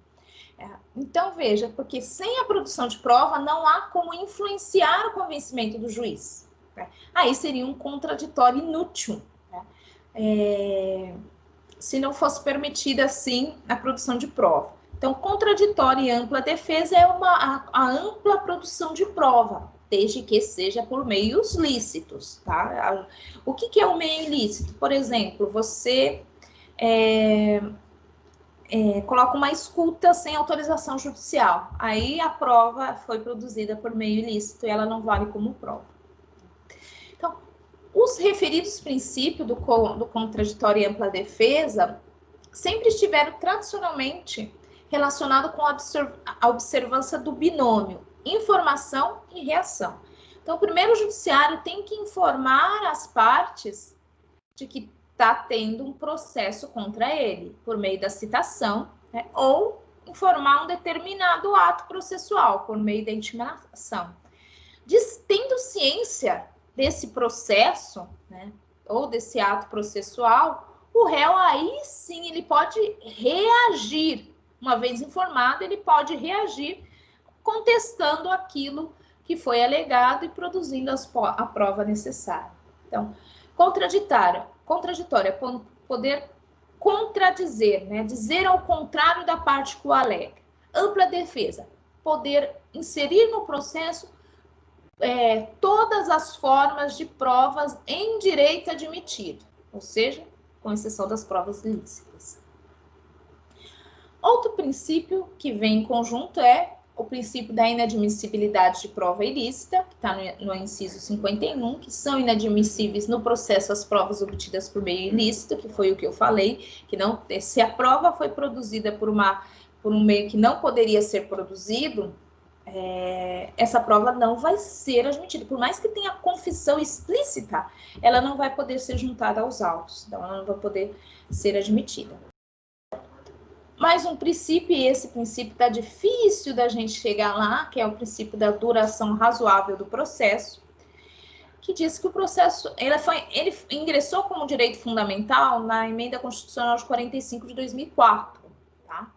A: Então, veja, porque sem a produção de prova não há como influenciar o convencimento do juiz. Aí seria um contraditório inútil, se não fosse permitida, assim, a produção de prova. Então, contraditória e ampla defesa é a ampla produção de prova, desde que seja por meios lícitos, tá? O que é um meio ilícito? Por exemplo, você coloca uma escuta sem autorização judicial. Aí a prova foi produzida por meio ilícito e ela não vale como prova. Então, os referidos princípios do contraditório e ampla defesa sempre estiveram tradicionalmente relacionados com a observância do binômio informação e reação. Então, primeiro o judiciário tem que informar as partes de que está tendo um processo contra ele, por meio da citação, né, ou informar um determinado ato processual, por meio da intimação. Tendo ciência desse processo, né, ou desse ato processual, o réu aí sim ele pode reagir. Uma vez informado, ele pode reagir contestando aquilo que foi alegado e produzindo a prova necessária. Então, contraditória é poder contradizer, né? Dizer ao contrário da parte que o alega. Ampla defesa, poder inserir no processo todas as formas de provas em direito admitido, ou seja, com exceção das provas lícitas. Outro princípio que vem em conjunto é o princípio da inadmissibilidade de prova ilícita, que está no inciso 51, que são inadmissíveis no processo as provas obtidas por meio ilícito, que foi o que eu falei, que não, se a prova foi produzida por um meio que não poderia ser produzido, essa prova não vai ser admitida. Por mais que tenha confissão explícita, ela não vai poder ser juntada aos autos, então ela não vai poder ser admitida. Mais um princípio, e esse princípio está difícil da gente chegar lá, que é o princípio da duração razoável do processo, que diz que o processo, ele ingressou como direito fundamental na Emenda Constitucional de 45 de 2004, tá?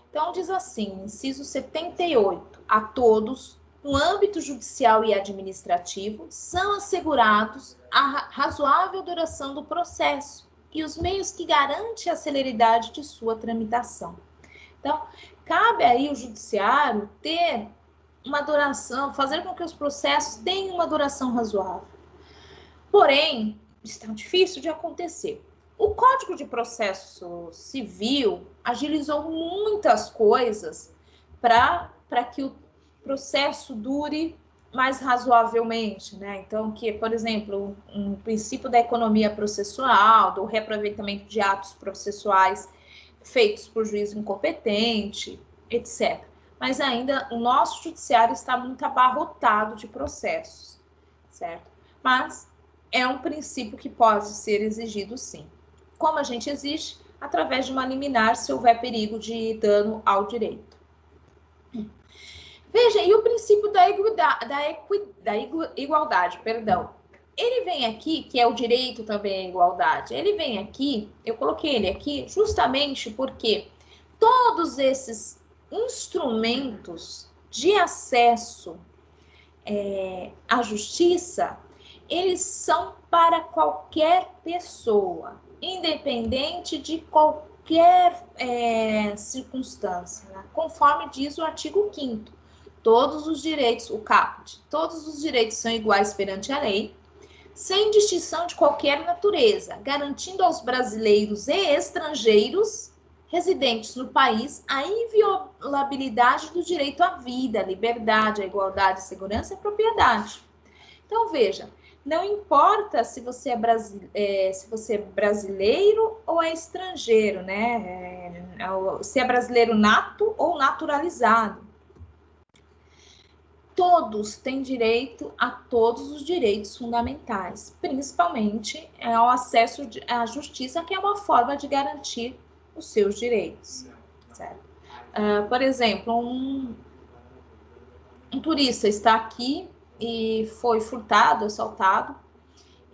A: Então, diz assim, inciso 78, a todos, no âmbito judicial e administrativo, são assegurados a razoável duração do processo, e os meios que garantem a celeridade de sua tramitação. Então, cabe aí o judiciário ter uma duração, fazer com que os processos tenham uma duração razoável. Porém, está difícil de acontecer. O Código de Processo Civil agilizou muitas coisas para que o processo dure mais razoavelmente, né? Então, que, por exemplo, um princípio da economia processual, do reaproveitamento de atos processuais feitos por juízo incompetente, etc. Mas ainda o nosso judiciário está muito abarrotado de processos, certo? Mas é um princípio que pode ser exigido, sim. Como a gente exige? Através de uma liminar, se houver perigo de dano ao direito. Veja, e o princípio da igualdade, perdão. Ele vem aqui, que é o direito também à igualdade, ele vem aqui, eu coloquei ele aqui justamente porque todos esses instrumentos de acesso à justiça, eles são para qualquer pessoa, independente de qualquer circunstância, né? Conforme diz o artigo 5º. Todos os direitos, o caput, todos os direitos são iguais perante a lei, sem distinção de qualquer natureza, garantindo aos brasileiros e estrangeiros residentes no país a inviolabilidade do direito à vida, à liberdade, à igualdade, segurança e propriedade. Então, veja, não importa se você é brasileiro ou é estrangeiro, né? Se é brasileiro nato ou naturalizado. Todos têm direito a todos os direitos fundamentais, principalmente ao acesso à justiça, que é uma forma de garantir os seus direitos, certo? Por exemplo, um turista está aqui e foi furtado, assaltado,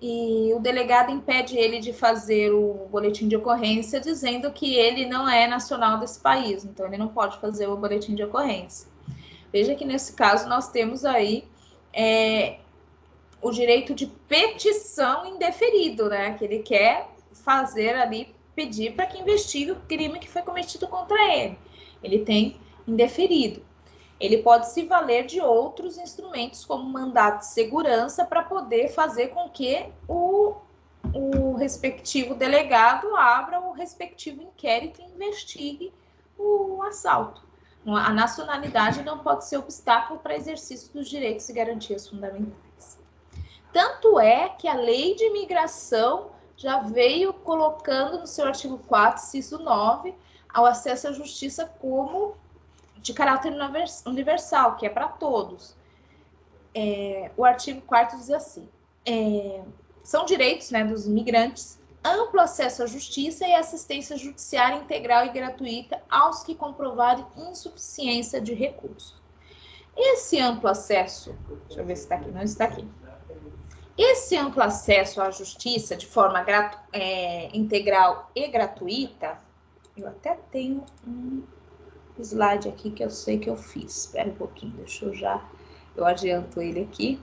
A: e o delegado impede ele de fazer o boletim de ocorrência, dizendo que ele não é nacional desse país, então ele não pode fazer o boletim de ocorrência. Veja que nesse caso nós temos aí o direito de petição indeferido, né? Que ele quer fazer ali, pedir para que investigue o crime que foi cometido contra ele. Ele tem indeferido. Ele pode se valer de outros instrumentos, como mandato de segurança, para poder fazer com que o respectivo delegado abra o respectivo inquérito e investigue o assalto. A nacionalidade não pode ser obstáculo para exercício dos direitos e garantias fundamentais. Tanto é que a lei de imigração já veio colocando no seu artigo 4, inciso 9, ao acesso à justiça como de caráter universal, que é para todos. O artigo 4º diz assim, são direitos, né, dos imigrantes, amplo acesso à justiça e assistência judiciária integral e gratuita aos que comprovarem insuficiência de recursos. Esse amplo acesso, deixa eu ver se está aqui, não está aqui. Esse amplo acesso à justiça de forma integral e gratuita, eu até tenho um slide aqui que eu sei que eu fiz. Espera um pouquinho, deixa eu adianto ele aqui.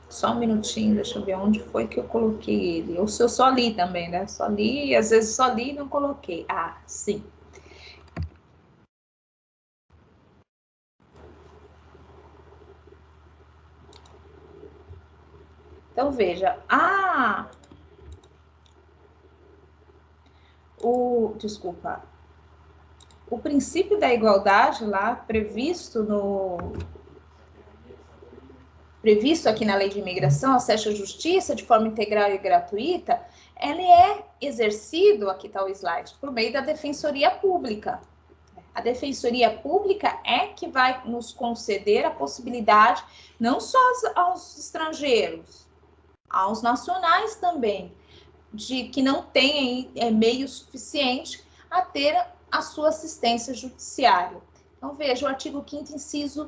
A: Só um minutinho, deixa eu ver onde foi que eu coloquei ele. Ou se eu só li também, né? Só li, às vezes só li e não coloquei. Ah, sim. Então, veja. Desculpa. O princípio da igualdade lá, previsto aqui na Lei de Imigração, acesso à justiça de forma integral e gratuita, ele é exercido, aqui está o slide, por meio da Defensoria Pública. A Defensoria Pública é que vai nos conceder a possibilidade, não só aos estrangeiros, aos nacionais também, de que não têm meio suficiente a ter a sua assistência judiciária. Então, veja o artigo 5º, inciso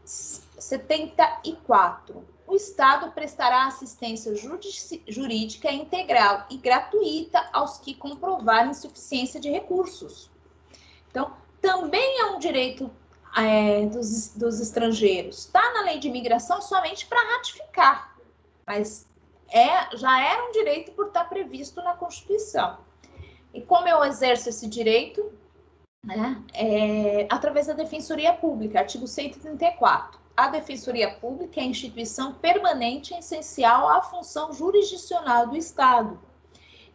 A: 74. O Estado prestará assistência jurídica integral e gratuita aos que comprovarem insuficiência de recursos. Então, também é um direito dos estrangeiros. Está na lei de imigração somente para ratificar, mas já era um direito por estar previsto na Constituição. E como eu exerço esse direito? Através da Defensoria Pública, artigo 134. A Defensoria Pública é a instituição permanente e essencial à função jurisdicional do Estado,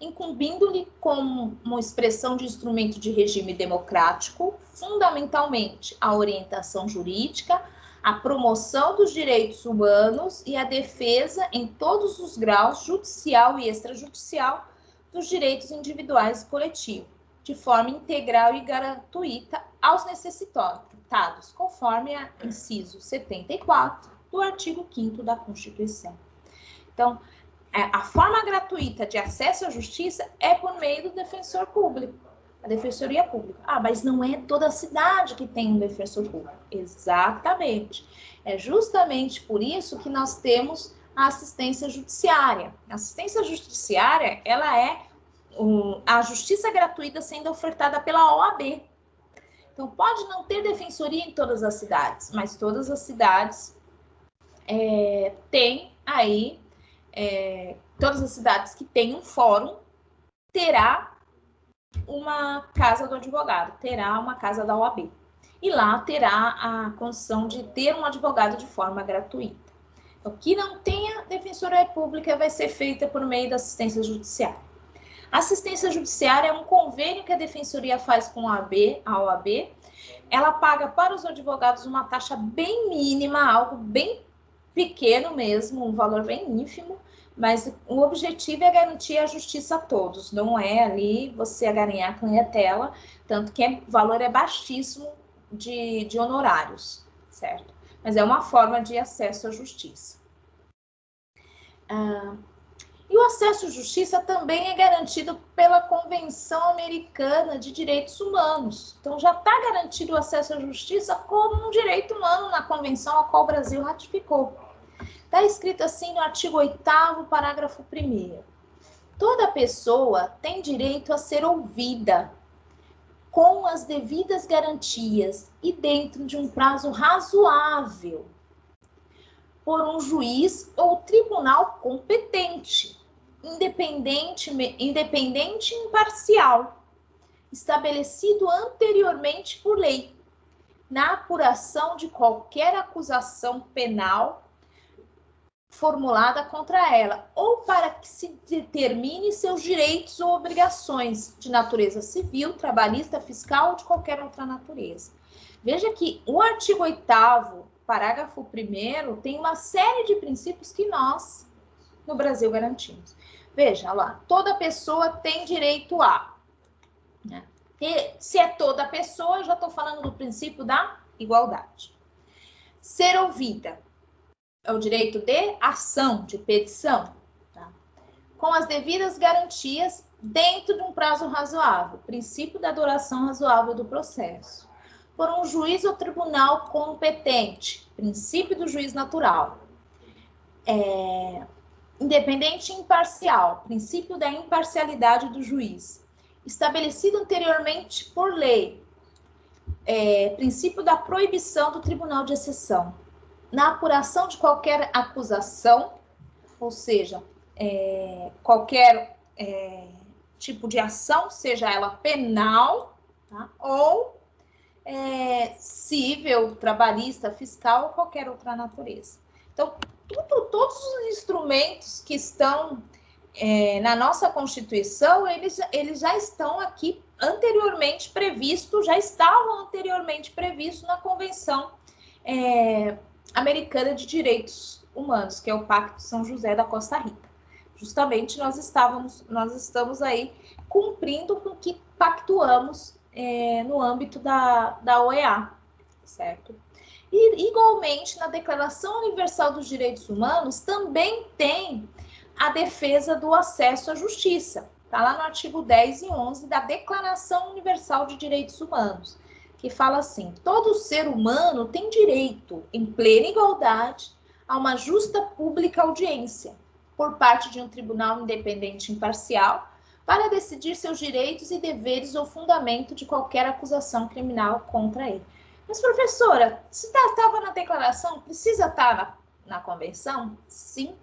A: incumbindo-lhe como uma expressão de instrumento de regime democrático, fundamentalmente a orientação jurídica, a promoção dos direitos humanos e a defesa em todos os graus, judicial e extrajudicial, dos direitos individuais e coletivos, de forma integral e gratuita aos necessitados, conforme a inciso 74 do artigo 5º da Constituição. Então, a forma gratuita de acesso à justiça é por meio do defensor público, a Defensoria Pública. Mas não é toda a cidade que tem um defensor público. Exatamente. É justamente por isso que nós temos a assistência judiciária. A assistência judiciária, ela é a justiça gratuita sendo ofertada pela OAB. Então, pode não ter defensoria em todas as cidades, mas todas as cidades têm aí, todas as cidades que têm um fórum, terá uma casa do advogado, terá uma casa da OAB. E lá terá a condição de ter um advogado de forma gratuita. O que não tenha defensoria pública vai ser feita por meio da assistência judiciária. A assistência judiciária é um convênio que a Defensoria faz com a OAB. Ela paga para os advogados uma taxa bem mínima, algo bem pequeno mesmo, um valor bem ínfimo, mas o objetivo é garantir a justiça a todos, não é ali você ganhar a clientela, tanto que o valor é baixíssimo de honorários, certo? Mas é uma forma de acesso à justiça. E o acesso à justiça também é garantido pela Convenção Americana de Direitos Humanos. Então, já está garantido o acesso à justiça como um direito humano na convenção a qual o Brasil ratificou. Está escrito assim no artigo 8º, parágrafo 1º. Toda pessoa tem direito a ser ouvida com as devidas garantias e dentro de um prazo razoável por um juiz ou tribunal competente, independente e imparcial, estabelecido anteriormente por lei, na apuração de qualquer acusação penal formulada contra ela, ou para que se determine seus direitos ou obrigações de natureza civil, trabalhista, fiscal ou de qualquer outra natureza. Veja que o artigo 8º, parágrafo 1º, tem uma série de princípios que nós, no Brasil, garantimos. Veja lá, toda pessoa tem direito a, né? E se é toda pessoa, eu já estou falando do princípio da igualdade. Ser ouvida é o direito de ação, de petição, tá? Com as devidas garantias dentro de um prazo razoável, princípio da duração razoável do processo, por um juiz ou tribunal competente, princípio do juiz natural, independente e imparcial, princípio da imparcialidade do juiz, estabelecido anteriormente por lei, princípio da proibição do tribunal de exceção, na apuração de qualquer acusação, ou seja, qualquer tipo de ação, seja ela penal, tá? Ou civil, trabalhista, fiscal ou qualquer outra natureza. Então, todos os instrumentos que estão na nossa Constituição, eles já estão aqui anteriormente previstos, já estavam anteriormente previstos na Convenção Americana de Direitos Humanos, que é o Pacto de São José da Costa Rica. Justamente nós estamos aí cumprindo com o que pactuamos no âmbito da OEA, certo? E, igualmente, na Declaração Universal dos Direitos Humanos, também tem a defesa do acesso à justiça. Está lá no artigo 10 e 11 da Declaração Universal de Direitos Humanos, que fala assim: todo ser humano tem direito, em plena igualdade, a uma justa pública audiência, por parte de um tribunal independente e imparcial, para decidir seus direitos e deveres ou fundamento de qualquer acusação criminal contra ele. Mas, professora, se estava na declaração, precisa estar na convenção? Sim,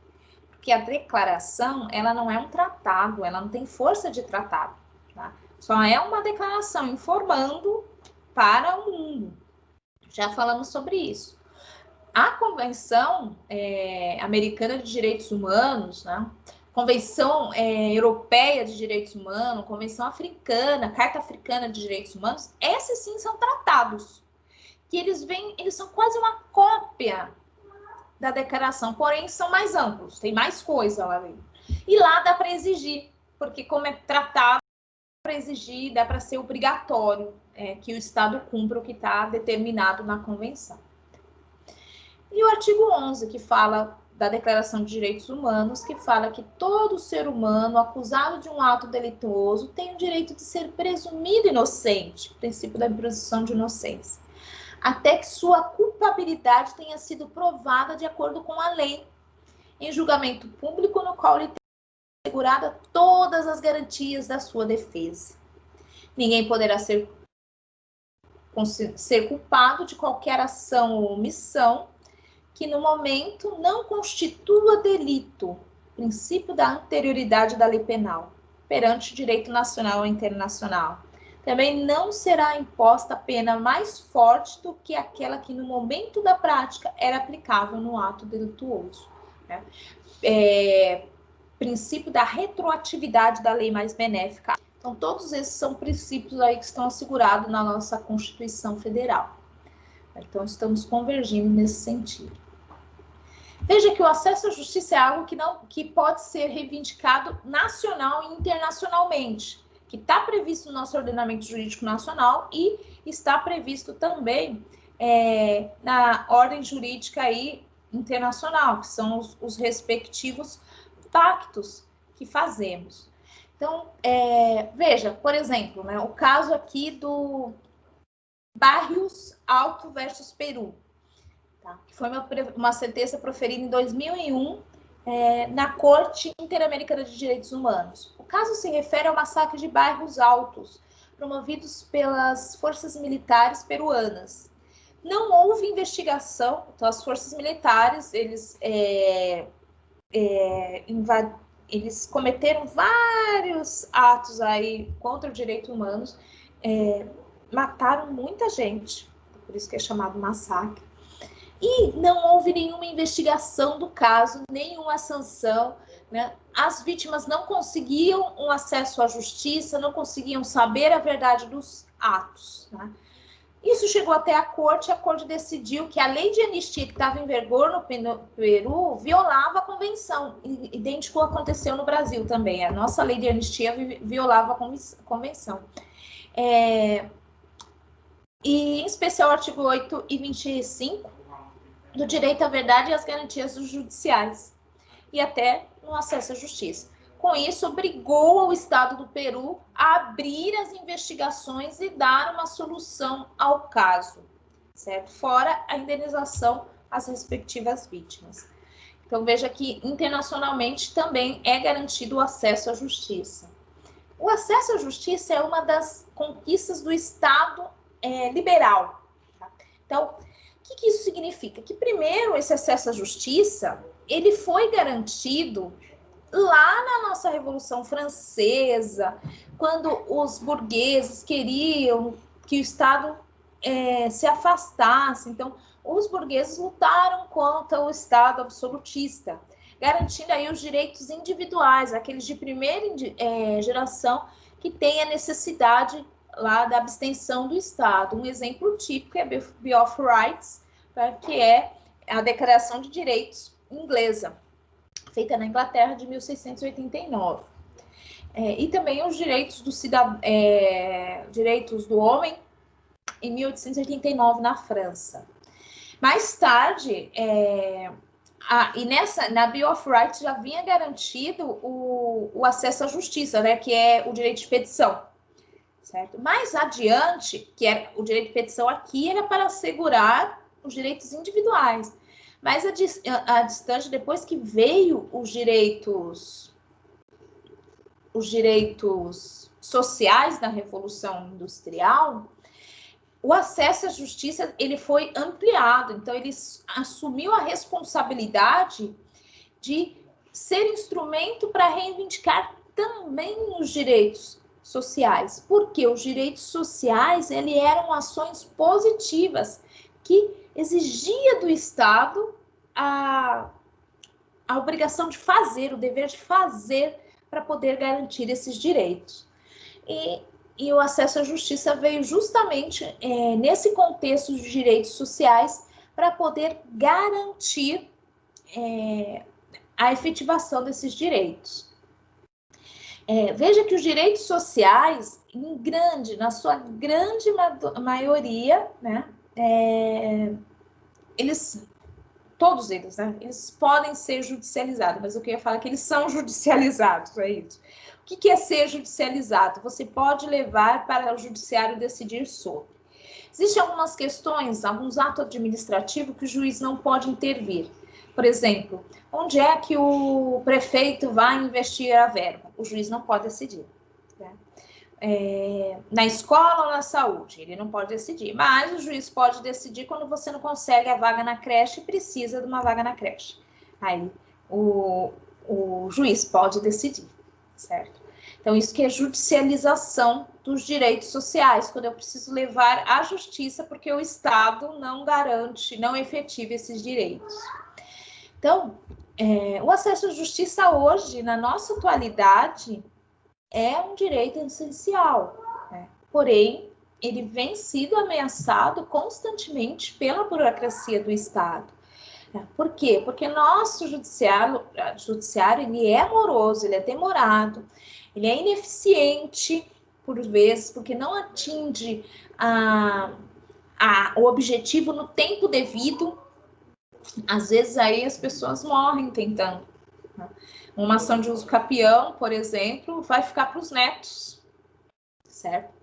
A: porque a declaração, ela não é um tratado, ela não tem força de tratado, tá? Só é uma declaração informando para o mundo. Já falamos sobre isso. A Convenção Americana de Direitos Humanos, né? Convenção Europeia de Direitos Humanos, Convenção Africana, Carta Africana de Direitos Humanos, esses sim são tratados, que eles são quase uma cópia da declaração, porém são mais amplos, tem mais coisa lá dentro. E lá dá para exigir, porque como é tratado, dá para exigir, dá para ser obrigatório que o Estado cumpra o que está determinado na Convenção. E o artigo 11, que fala da Declaração de Direitos Humanos, que fala que todo ser humano acusado de um ato delituoso tem o direito de ser presumido inocente, princípio da presunção de inocência, até que sua culpabilidade tenha sido provada de acordo com a lei, em julgamento público no qual lhe tem assegurada todas as garantias da sua defesa. Ninguém poderá ser culpado de qualquer ação ou omissão que no momento não constitua delito, princípio da anterioridade da lei penal, perante o direito nacional ou internacional. Também não será imposta pena mais forte do que aquela que no momento da prática era aplicável no ato delituoso, né? Princípio da retroatividade da lei mais benéfica. Então, todos esses são princípios aí que estão assegurados na nossa Constituição Federal. Então, estamos convergindo nesse sentido. Veja que o acesso à justiça é algo que pode ser reivindicado nacional e internacionalmente, que está previsto no nosso ordenamento jurídico nacional e está previsto também na ordem jurídica aí internacional, que são os respectivos pactos que fazemos. Então, veja, por exemplo, né, o caso aqui do Barrios Alto versus Peru, tá? Que foi uma sentença proferida em 2001 na Corte Interamericana de Direitos Humanos. O caso se refere ao massacre de Barrios Altos, promovidos pelas forças militares peruanas. Não houve investigação, então as forças militares, eles cometeram vários atos aí contra os direitos humanos, mataram muita gente, por isso que é chamado massacre. E não houve nenhuma investigação do caso, nenhuma sanção, né? As vítimas não conseguiam um acesso à justiça, não conseguiam saber a verdade dos atos, né? Isso chegou até a corte decidiu que a lei de anistia que estava em vigor no Peru violava a convenção. Idêntico aconteceu no Brasil também. A nossa lei de anistia violava a convenção. E, em especial, o artigo 8 e 25 do direito à verdade e às garantias judiciais. E até no acesso à justiça. Com isso, obrigou o Estado do Peru a abrir as investigações e dar uma solução ao caso, certo? Fora a indenização às respectivas vítimas. Então, veja que internacionalmente também é garantido o acesso à justiça. O acesso à justiça é uma das conquistas do Estado liberal. Tá? Então, o que isso significa? Que, primeiro, esse acesso à justiça, ele foi garantido lá na nossa Revolução Francesa, quando os burgueses queriam que o Estado se afastasse. Então, os burgueses lutaram contra o Estado absolutista, garantindo aí os direitos individuais, aqueles de primeira geração que têm a necessidade lá da abstenção do Estado. Um exemplo típico é a Bill of Rights, que é a Declaração de Direitos inglesa, feita na Inglaterra de 1689. E também os direitos direitos do homem em 1889 na França. Mais tarde, na Bill of Rights já vinha garantido o acesso à justiça, né, que é o direito de petição. Certo? Mais adiante, que era o direito de petição aqui, era para assegurar os direitos individuais. Mas a distante, depois que veio os direitos sociais da Revolução Industrial, o acesso à justiça ele foi ampliado. Então, ele assumiu a responsabilidade de ser instrumento para reivindicar também os direitos sociais. Porque os direitos sociais eram ações positivas que exigia do Estado a obrigação de fazer, o dever de fazer para poder garantir esses direitos. E o acesso à justiça veio justamente nesse contexto de direitos sociais para poder garantir a efetivação desses direitos. Veja que os direitos sociais, na sua grande maioria, né, todos eles, né? Eles podem ser judicializados, mas eu queria falar que eles são judicializados, é isso. O que é ser judicializado? Você pode levar para o judiciário decidir sobre. Existem algumas questões, alguns atos administrativos que o juiz não pode intervir. Por exemplo, onde é que o prefeito vai investir a verba? O juiz não pode decidir. Né? Na escola ou na saúde, ele não pode decidir, mas o juiz pode decidir quando você não consegue a vaga na creche e precisa de uma vaga na creche. Aí o juiz pode decidir, certo? Então, isso que é judicialização dos direitos sociais, quando eu preciso levar à justiça porque o Estado não garante, não efetiva esses direitos. Então, o acesso à justiça hoje, na nossa atualidade, é um direito essencial, né? Porém, ele vem sendo ameaçado constantemente pela burocracia do Estado. Por quê? Porque nosso judiciário ele é moroso, ele é demorado, ele é ineficiente, por vezes, porque não atinge o objetivo no tempo devido. Às vezes, aí as pessoas morrem tentando Uma ação de uso capião, por exemplo, vai ficar para os netos, certo?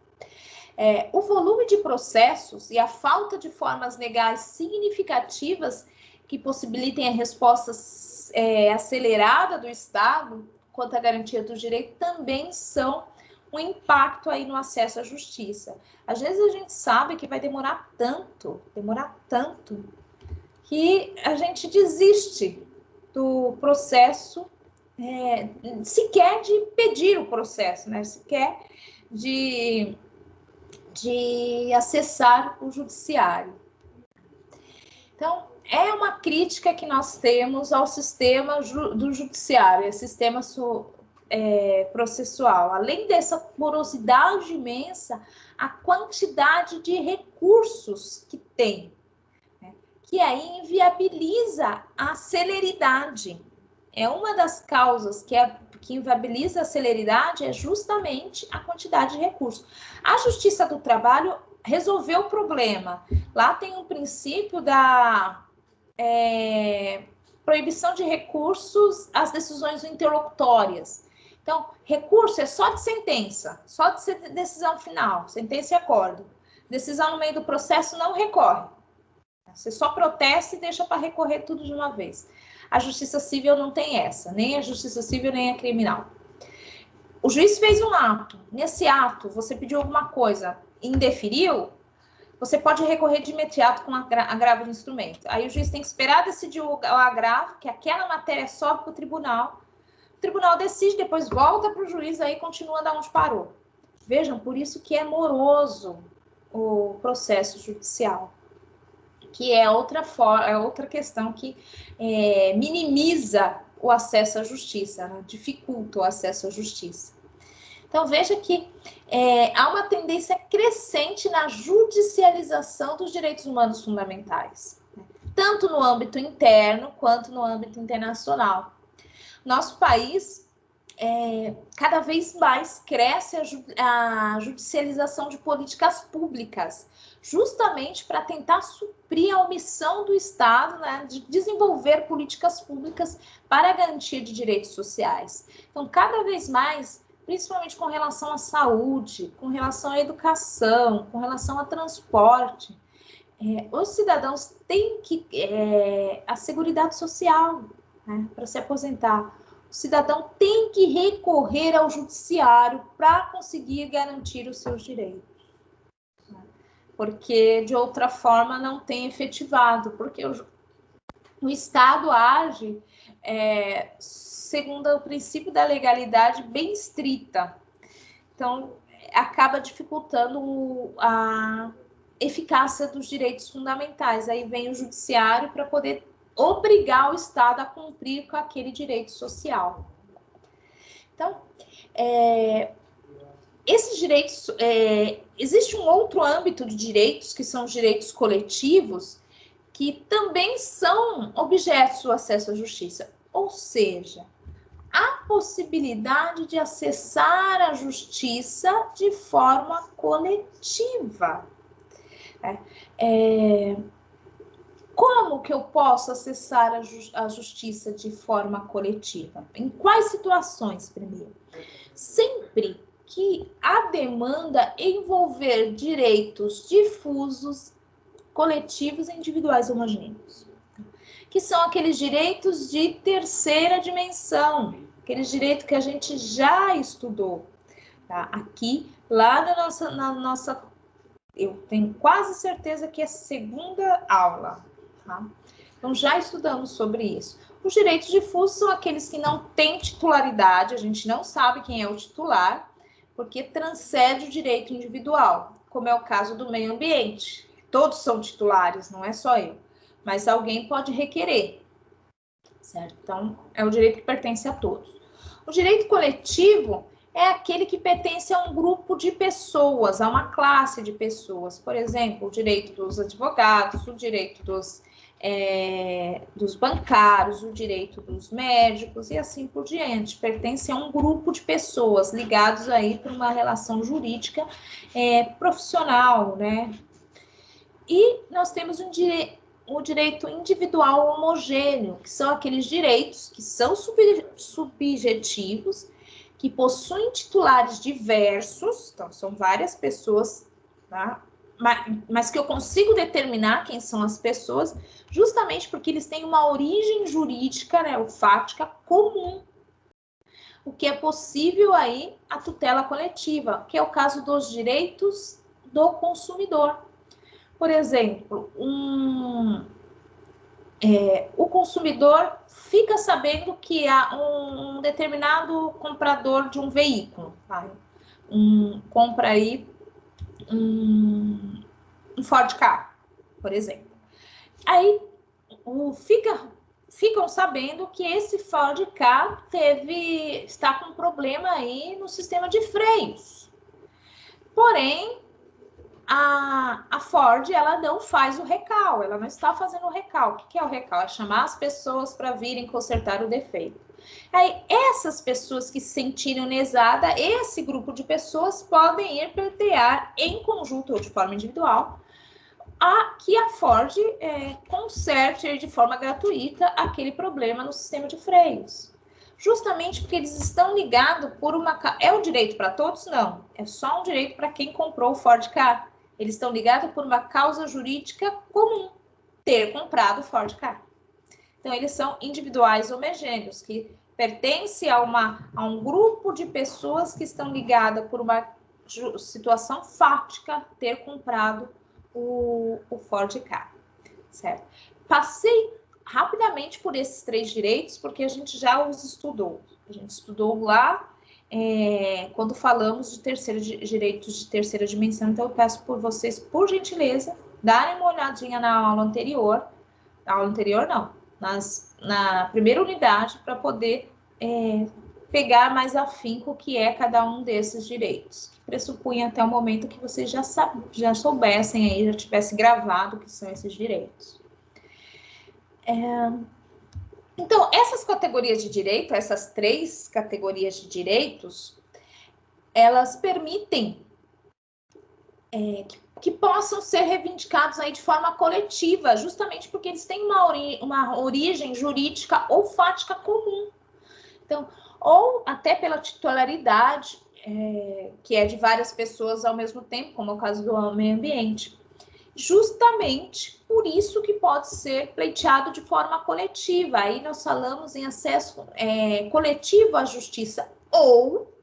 A: O volume de processos e a falta de formas legais significativas que possibilitem a resposta acelerada do Estado quanto à garantia do direito também são um impacto aí no acesso à justiça. Às vezes a gente sabe que vai demorar tanto, que a gente desiste do processo, sequer de pedir o processo, né? Sequer de acessar o judiciário. Então, é uma crítica que nós temos ao sistema do judiciário, esse sistema processual. Além dessa morosidade imensa, a quantidade de recursos que tem, né, que aí inviabiliza a celeridade. É uma das causas que inviabiliza a celeridade é justamente a quantidade de recursos. A Justiça do Trabalho resolveu o problema. Lá tem um princípio da proibição de recursos às decisões interlocutórias. Então, recurso é só de sentença, só de decisão final, sentença e acordo. Decisão no meio do processo não recorre. Você só protesta e deixa para recorrer tudo de uma vez. A Justiça Civil não tem essa, nem a Justiça Civil, nem a criminal. O juiz fez um ato. Nesse ato, você pediu alguma coisa e indeferiu, você pode recorrer de imediato com agravo de instrumento. Aí o juiz tem que esperar decidir o agravo, que aquela matéria sobe para o tribunal decide, depois volta para o juiz, aí continua da onde parou. Vejam, por isso que é moroso o processo judicial, que é outra questão que minimiza o acesso à justiça, né? Dificulta o acesso à justiça. Então, veja que há uma tendência crescente na judicialização dos direitos humanos fundamentais, né? Tanto no âmbito interno quanto no âmbito internacional. Nosso país, cada vez mais cresce a judicialização de políticas públicas, justamente para tentar suprir a omissão do Estado, né, de desenvolver políticas públicas para a garantia de direitos sociais. Então, cada vez mais, principalmente com relação à saúde, com relação à educação, com relação a transporte, os cidadãos têm que a Seguridade Social, né, para se aposentar. O cidadão tem que recorrer ao judiciário para conseguir garantir os seus direitos, né? Porque de outra forma não tem efetivado, porque o Estado age segundo o princípio da legalidade bem estrita. Então, acaba dificultando a eficácia dos direitos fundamentais. Aí vem o judiciário para poder obrigar o Estado a cumprir com aquele direito social. Então, esses direitos, existe um outro âmbito de direitos, que são os direitos coletivos, que também são objetos do acesso à justiça. Ou seja, a possibilidade de acessar a justiça de forma coletiva. Como que eu posso acessar a justiça de forma coletiva? Em quais situações, primeiro? Sempre que a demanda envolver direitos difusos, coletivos e individuais homogêneos, que são aqueles direitos de terceira dimensão, aqueles direitos que a gente já estudou, tá? Aqui, lá na nossa, eu tenho quase certeza que é segunda aula, tá? Então, já estudamos sobre isso. Os direitos difusos são aqueles que não têm titularidade, a gente não sabe quem é o titular, porque transcende o direito individual, como é o caso do meio ambiente. Todos são titulares, não é só eu, mas alguém pode requerer, certo? Então, é o direito que pertence a todos. O direito coletivo é aquele que pertence a um grupo de pessoas, a uma classe de pessoas. Por exemplo, o direito dos advogados, o direito dos bancários, o direito dos médicos e assim por diante. Pertence a um grupo de pessoas ligados aí por uma relação jurídica profissional, né? E nós temos o direito individual homogêneo, que são aqueles direitos que são subjetivos, que possuem titulares diversos, então são várias pessoas, tá? Mas que eu consigo determinar quem são as pessoas, justamente porque eles têm uma origem jurídica, né, ou fática comum, o que é possível aí a tutela coletiva, que é o caso dos direitos do consumidor. Por exemplo, o consumidor fica sabendo que há um determinado comprador de um veículo, tá? Compra aí um Ford Ka, por exemplo. Aí ficam sabendo que esse Ford Ka está com um problema aí no sistema de freios. Porém, a Ford, ela não faz o recal, ela não está fazendo o recal. O que é o recal? É chamar as pessoas para virem consertar o defeito. Aí, essas pessoas que se sentirem lesadas, esse grupo de pessoas podem ir pleitear em conjunto ou de forma individual que a Ford conserte de forma gratuita aquele problema no sistema de freios. Justamente porque eles estão ligados por uma... É um direito para todos? Não. É só um direito para quem comprou o Ford Ka. Eles estão ligados por uma causa jurídica comum, ter comprado o Ford Ka. Então, eles são individuais homogêneos, que pertencem a um grupo de pessoas que estão ligadas por uma situação fática, ter comprado o Ford Ka, certo? Passei rapidamente por esses 3 direitos, porque a gente já os estudou. A gente estudou lá quando falamos de direitos de terceira dimensão, então eu peço por vocês, por gentileza, darem uma olhadinha na aula anterior, na primeira unidade, para poder pegar mais afinco o que é cada um desses direitos, que pressupunha até o momento que vocês já soubessem aí, já tivesse gravado o que são esses direitos. Então, essas categorias de direito, essas 3 categorias de direitos, elas permitem que possam ser reivindicados aí de forma coletiva, justamente porque eles têm uma origem jurídica ou fática comum. Então, ou até pela titularidade, que é de várias pessoas ao mesmo tempo, como é o caso do meio ambiente. Justamente por isso que pode ser pleiteado de forma coletiva. Aí nós falamos em acesso coletivo à justiça ou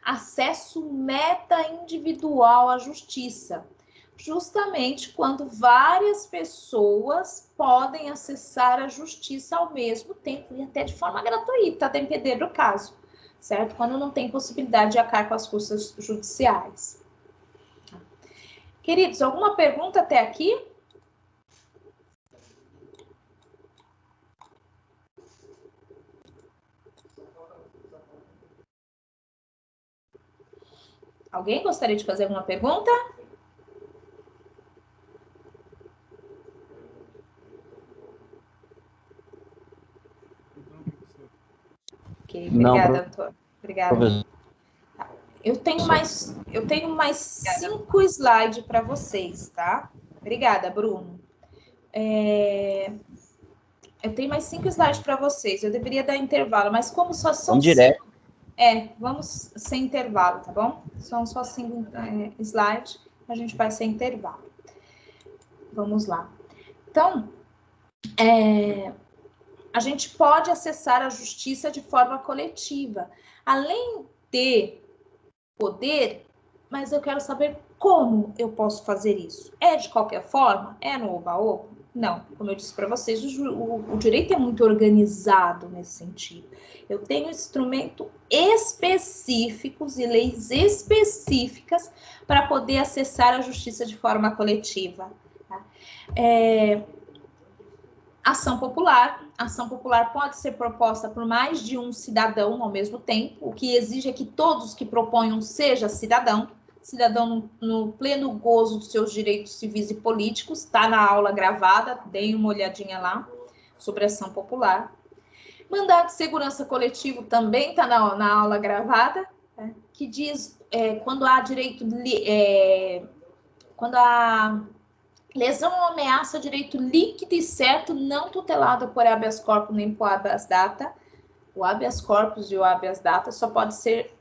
A: acesso meta-individual à justiça. Justamente quando várias pessoas podem acessar a justiça ao mesmo tempo e até de forma gratuita, a depender do caso, certo? Quando não tem possibilidade de arcar com as custas judiciais. Queridos, alguma pergunta até aqui? Alguém gostaria de fazer alguma pergunta? Ok, obrigada, Antônio. Obrigada. Eu tenho mais 5 slides para vocês, tá? Obrigada, Bruno. Eu tenho mais 5 slides para vocês. Eu deveria dar intervalo, mas como só são
D: Vamos direto.
A: Vamos sem intervalo, tá bom? São só 5 slides, a gente vai sem intervalo. Vamos lá. Então, a gente pode acessar a justiça de forma coletiva. Além de poder, mas eu quero saber como eu posso fazer isso. É de qualquer forma? É no oba-oba? Não, como eu disse para vocês, o direito é muito organizado nesse sentido. Eu tenho instrumentos específicos e leis específicas para poder acessar a justiça de forma coletiva. Tá? Ação popular. Ação popular pode ser proposta por mais de um cidadão ao mesmo tempo, o que exige é que todos que proponham seja cidadão no pleno gozo dos seus direitos civis e políticos, está na aula gravada, deem uma olhadinha lá, sobre ação popular. Mandado de segurança coletivo também está na aula gravada, né, que diz quando há direito, quando há Lesão ou ameaça a direito líquido e certo, não tutelado por habeas corpus nem por habeas data. O habeas corpus e o habeas data só pode ser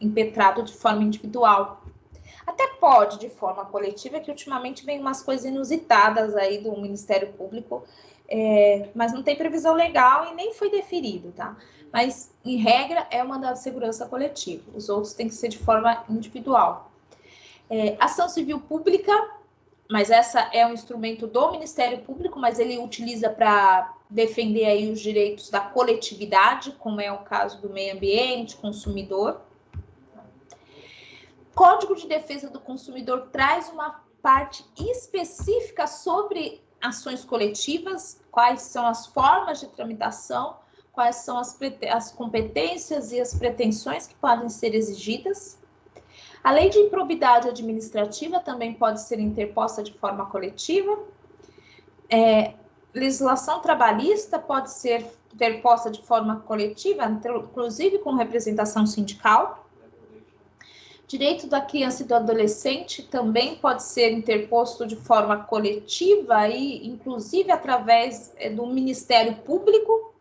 A: impetrado de forma individual. Até pode de forma coletiva, que ultimamente vem umas coisas inusitadas aí do Ministério Público, mas não tem previsão legal e nem foi deferido, tá? Mas, em regra, é uma da segurança coletiva. Os outros têm que ser de forma individual. Ação civil pública, mas essa é um instrumento do Ministério Público, mas ele utiliza para defender aí os direitos da coletividade, como é o caso do meio ambiente, consumidor. Código de Defesa do Consumidor traz uma parte específica sobre ações coletivas, quais são as formas de tramitação, quais são as competências e as pretensões que podem ser exigidas. A lei de improbidade administrativa também pode ser interposta de forma coletiva. Legislação trabalhista pode ser interposta de forma coletiva, inclusive com representação sindical. Direito da criança e do adolescente também pode ser interposto de forma coletiva e, inclusive, através do Ministério Público,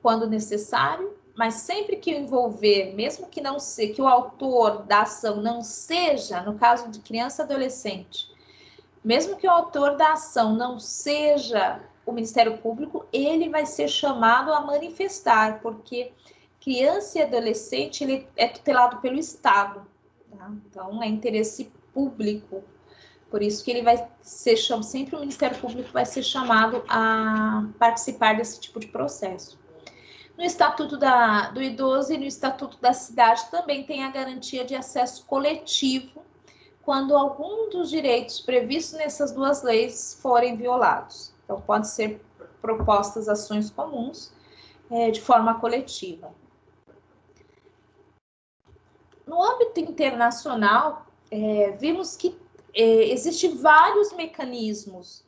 A: quando necessário, mas sempre que envolver, mesmo que não seja, que o autor da ação não seja, no caso de criança e adolescente, mesmo que o autor da ação não seja o Ministério Público, ele vai ser chamado a manifestar, porque criança e adolescente, ele é tutelado pelo Estado, tá? Então, é interesse público, por isso que ele vai ser sempre o Ministério Público vai ser chamado a participar desse tipo de processo. No Estatuto do Idoso e no Estatuto da Cidade também tem a garantia de acesso coletivo quando algum dos direitos previstos nessas duas leis forem violados. Então, pode ser propostas ações comuns de forma coletiva. No âmbito internacional, vimos que existem vários mecanismos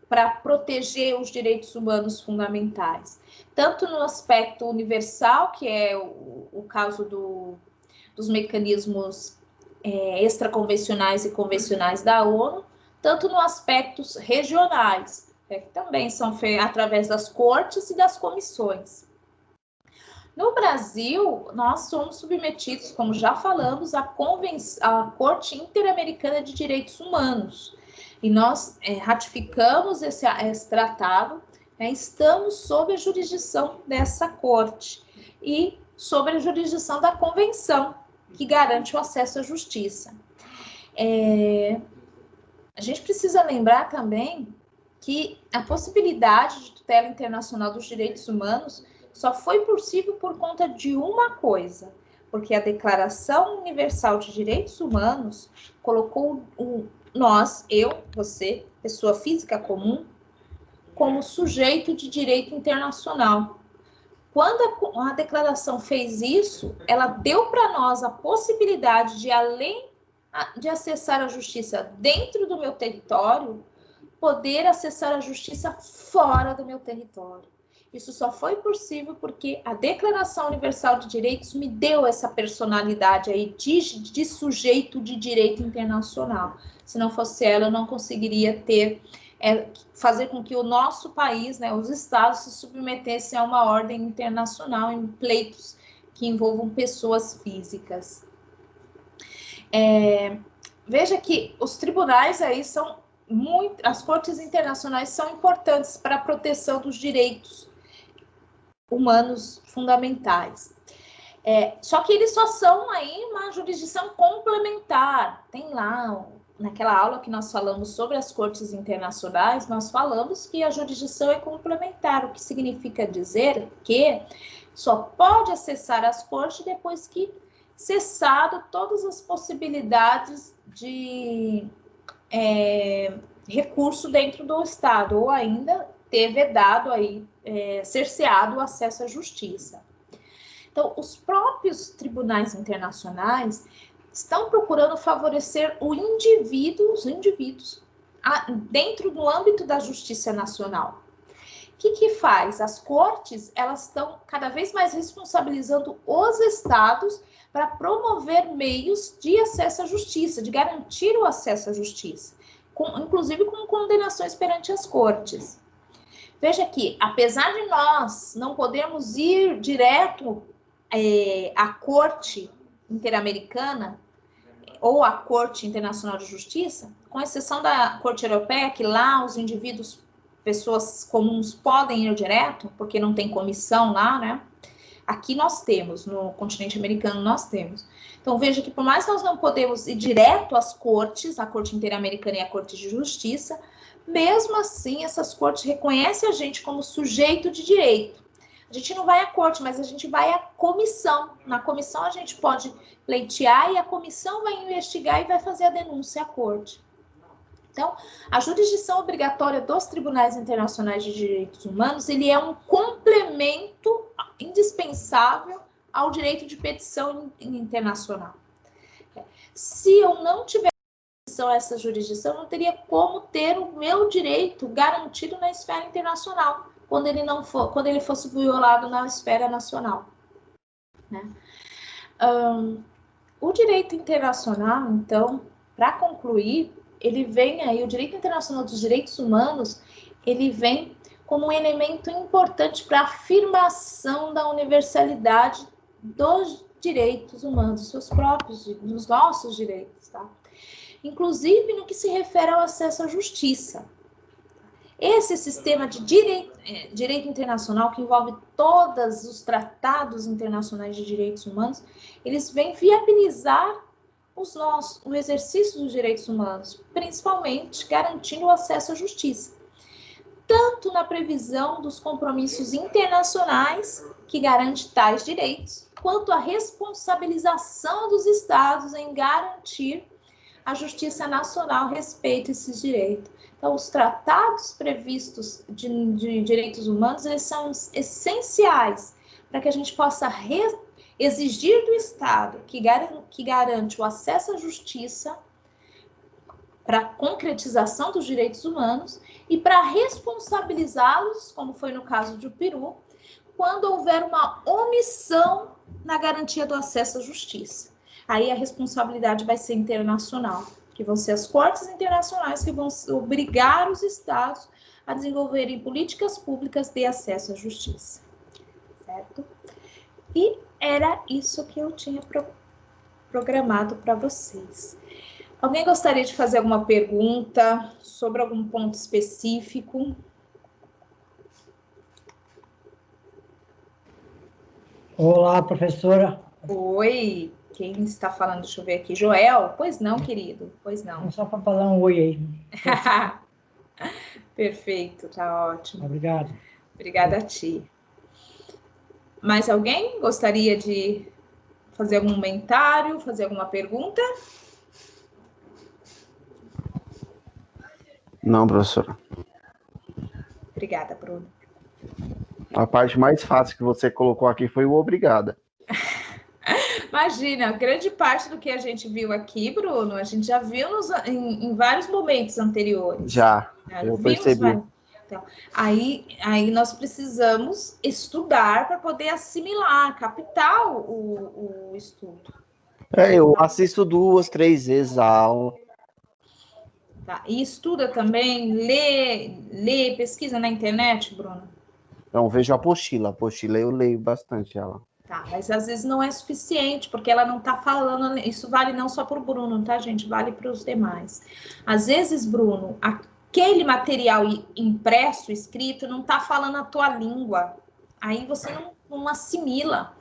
A: para proteger os direitos humanos fundamentais, tanto no aspecto universal, que é o caso dos mecanismos extraconvencionais e convencionais da ONU, tanto nos aspectos regionais, que também são feitos através das cortes e das comissões. No Brasil, nós somos submetidos, como já falamos, à Corte Interamericana de Direitos Humanos. E nós ratificamos esse tratado, estamos sob a jurisdição dessa corte e sob a jurisdição da Convenção, que garante o acesso à justiça. A gente precisa lembrar também que a possibilidade de tutela internacional dos direitos humanos só foi possível por conta de uma coisa, porque a Declaração Universal de Direitos Humanos colocou nós, eu, você, pessoa física comum, como sujeito de direito internacional. Quando a declaração fez isso, ela deu para nós a possibilidade de, além de acessar a justiça dentro do meu território, poder acessar a justiça fora do meu território. Isso só foi possível porque a Declaração Universal de Direitos me deu essa personalidade aí de sujeito de direito internacional. Se não fosse ela, eu não conseguiria fazer com que o nosso país, os estados, se submetessem a uma ordem internacional em pleitos que envolvam pessoas físicas. Veja que os tribunais aí as cortes internacionais são importantes para a proteção dos direitos humanos fundamentais. Só que eles só são aí uma jurisdição complementar. Tem lá, naquela aula que nós falamos sobre as cortes internacionais, nós falamos que a jurisdição é complementar, o que significa dizer que só pode acessar as cortes depois que cessado todas as possibilidades de recurso dentro do Estado, ou ainda ter vedado aí, cerceado o acesso à justiça. Então, os próprios tribunais internacionais estão procurando favorecer os indivíduos dentro do âmbito da justiça nacional. que faz? As cortes, elas estão cada vez mais responsabilizando os estados para promover meios de acesso à justiça, de garantir o acesso à justiça, inclusive com condenações perante as cortes. Veja que, apesar de nós não podermos ir direto à Corte Interamericana ou à Corte Internacional de Justiça, com exceção da Corte Europeia, que lá os indivíduos, pessoas comuns, podem ir direto, porque não tem comissão lá, né? Aqui nós temos, no continente americano nós temos. Então, veja que por mais que nós não podemos ir direto às cortes, a Corte Interamericana e a Corte de Justiça, mesmo assim, essas cortes reconhecem a gente como sujeito de direito. A gente não vai à corte, mas a gente vai à comissão. Na comissão a gente pode pleitear e a comissão vai investigar e vai fazer a denúncia à corte. Então, a jurisdição obrigatória dos tribunais internacionais de direitos humanos, ele é um complemento indispensável ao direito de petição internacional. Se eu não tiver essa jurisdição, eu não teria como ter o meu direito garantido na esfera internacional, quando ele fosse violado na esfera nacional, né? O direito internacional, então, para concluir, ele vem aí, o direito internacional dos direitos humanos, ele vem como um elemento importante para a afirmação da universalidade dos direitos humanos, dos nossos direitos, tá? Inclusive no que se refere ao acesso à justiça. Esse sistema de direito internacional, que envolve todos os tratados internacionais de direitos humanos, eles vêm viabilizar o exercício dos direitos humanos, principalmente garantindo o acesso à justiça, tanto na previsão dos compromissos internacionais que garante tais direitos, quanto a responsabilização dos estados em garantir a justiça nacional a respeito a esses direitos. Então, os tratados previstos de direitos humanos, eles são essenciais para que a gente possa exigir do Estado que garante o acesso à justiça para a concretização dos direitos humanos e para responsabilizá-los, como foi no caso do Peru, quando houver uma omissão na garantia do acesso à justiça. Aí a responsabilidade vai ser internacional, que vão ser as cortes internacionais que vão obrigar os estados a desenvolverem políticas públicas de acesso à justiça, certo? E era isso que eu tinha programado para vocês. Alguém gostaria de fazer alguma pergunta sobre algum ponto específico?
D: Olá, professora.
A: Oi, quem está falando? Deixa eu ver aqui. Joel? Pois não, querido, pois não.
D: Só para falar um oi aí.
A: Perfeito, tá ótimo.
D: Obrigado.
A: Obrigada a ti. Mais alguém gostaria de fazer algum comentário, fazer alguma pergunta?
B: Não, professora.
A: Obrigada, Bruno.
B: A parte mais fácil que você colocou aqui foi o obrigada.
A: Imagina, grande parte do que a gente viu aqui, Bruno, a gente já viu em vários momentos anteriores.
B: Já, eu percebi.
A: Então, aí nós precisamos estudar para poder assimilar, captar o estudo.
B: Eu assisto 2, 3 vezes a aula.
A: Tá. E estuda também, lê, pesquisa na internet, Bruno?
B: Então, vejo a apostila. A apostila eu leio bastante ela.
A: Tá, mas às vezes não é suficiente, porque ela não está falando, isso vale não só para o Bruno, tá, gente? Vale para os demais. Às vezes, Bruno, aquele material impresso, escrito, não está falando a tua língua. Aí você não assimila.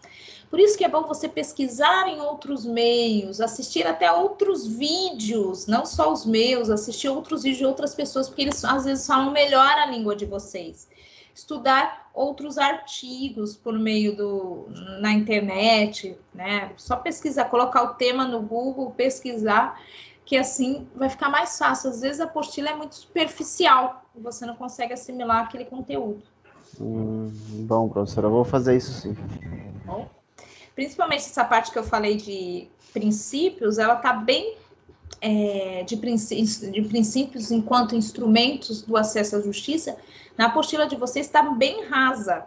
A: Por isso que é bom você pesquisar em outros meios, assistir até outros vídeos, não só os meus, assistir outros vídeos de outras pessoas, porque eles às vezes falam melhor a língua de vocês. Estudar outros artigos por meio na internet, né? Só pesquisar, colocar o tema no Google, pesquisar, que assim vai ficar mais fácil. Às vezes a apostila é muito superficial, e você não consegue assimilar aquele conteúdo.
B: Bom, professora, eu vou fazer isso sim.
A: Bom, principalmente essa parte que eu falei de princípios, ela está bem de princípios enquanto instrumentos do acesso à justiça, na apostila de vocês está bem rasa.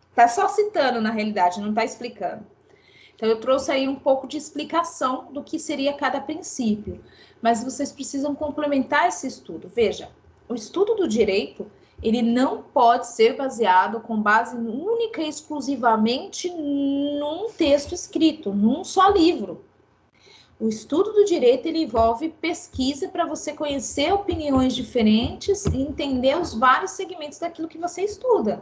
A: Está só citando, na realidade, não está explicando. Então, eu trouxe aí um pouco de explicação do que seria cada princípio. Mas vocês precisam complementar esse estudo. Veja, o estudo do direito, ele não pode ser baseado com base única e exclusivamente num texto escrito, num só livro. O estudo do direito, ele envolve pesquisa para você conhecer opiniões diferentes e entender os vários segmentos daquilo que você estuda,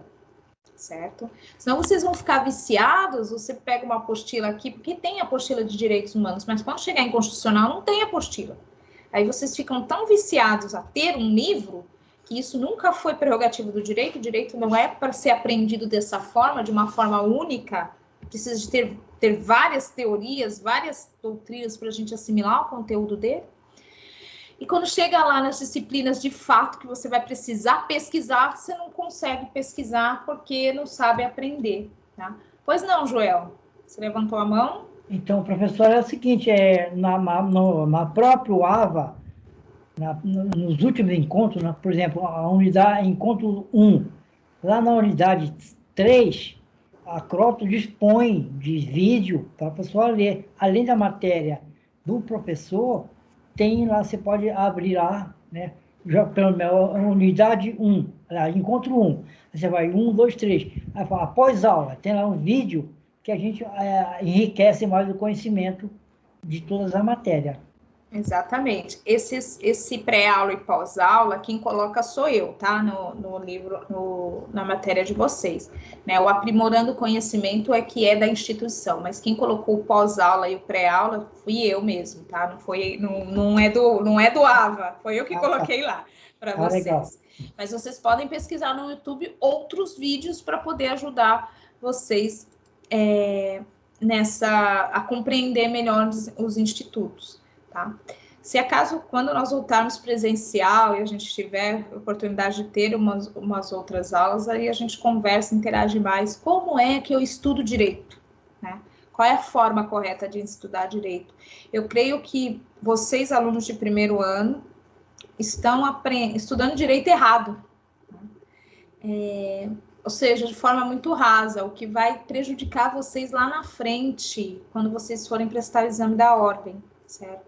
A: certo? Senão vocês vão ficar viciados, você pega uma apostila aqui, porque tem apostila de direitos humanos, mas quando chegar em constitucional não tem apostila. Aí vocês ficam tão viciados a ter um livro, que isso nunca foi prerrogativa do direito, o direito não é para ser aprendido dessa forma, de uma forma única, precisa de ter várias teorias, várias doutrinas para a gente assimilar o conteúdo dele. E quando chega lá nas disciplinas de fato que você vai precisar pesquisar, você não consegue pesquisar porque não sabe aprender, tá? Pois não, Joel? Você levantou a mão?
D: Então, professor, é o seguinte, na própria AVA, nos últimos encontros, por exemplo, a unidade, encontro 1, lá na unidade 3, a Croto dispõe de vídeo para a pessoa ler. Além da matéria do professor, tem lá, você pode abrir lá, né? Já pela unidade 1, encontro 1. Você vai 1, 2, 3. Aí fala, após aula, tem lá um vídeo que a gente enriquece mais o conhecimento de todas as matérias.
A: Exatamente. Esse pré-aula e pós-aula, quem coloca sou eu, tá? No livro, na matéria de vocês. Né? O aprimorando o conhecimento é que é da instituição, mas quem colocou o pós-aula e o pré-aula fui eu mesmo, tá? Não é do AVA, foi eu que coloquei lá para vocês. Legal. Mas vocês podem pesquisar no YouTube outros vídeos para poder ajudar vocês a compreender melhor os institutos. Tá? Se acaso, quando nós voltarmos presencial e a gente tiver oportunidade de ter umas outras aulas, aí a gente conversa, interage mais. Como é que eu estudo direito? Né? Qual é a forma correta de estudar direito? Eu creio que vocês, alunos de primeiro ano, estão estudando direito errado. Ou seja, de forma muito rasa, o que vai prejudicar vocês lá na frente, quando vocês forem prestar o exame da ordem, certo?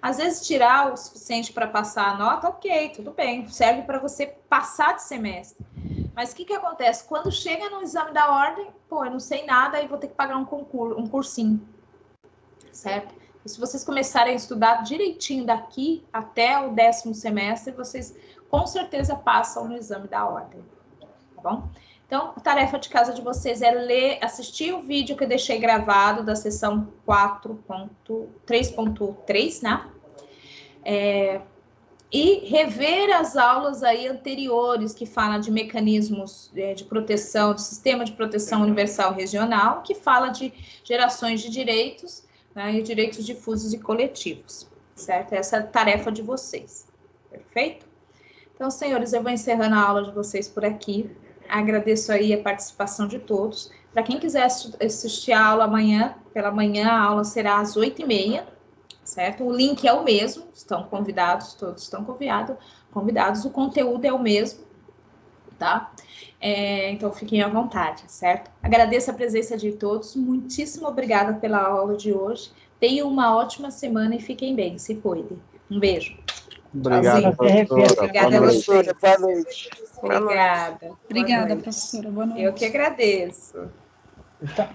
A: Às vezes, tirar o suficiente para passar a nota, ok, tudo bem, serve para você passar de semestre. Mas o que acontece? Quando chega no exame da ordem, eu não sei nada e vou ter que pagar um cursinho, certo? E se vocês começarem a estudar direitinho daqui até o 10º semestre, vocês com certeza passam no exame da ordem, tá bom? Então, a tarefa de casa de vocês é assistir o vídeo que eu deixei gravado da sessão 3.3, né? E rever as aulas aí anteriores que falam de mecanismos de proteção, de sistema de proteção universal regional, que fala de gerações de direitos, né, e direitos difusos e coletivos, certo? Essa é a tarefa de vocês, perfeito? Então, senhores, eu vou encerrando a aula de vocês por aqui. Agradeço aí a participação de todos. Para quem quiser assistir a aula amanhã, pela manhã a aula será às 8h30, certo? O link é o mesmo, estão convidados, todos estão convidados, o conteúdo é o mesmo, tá? Então fiquem à vontade, certo? Agradeço a presença de todos, muitíssimo obrigada pela aula de hoje. Tenham uma ótima semana e fiquem bem, se cuidem. Um beijo.
B: Obrigado, professora.
A: Obrigada a vocês.
B: Boa noite.
A: Obrigada.
E: Obrigada, professora. Boa noite.
A: Eu que agradeço.
D: Tá.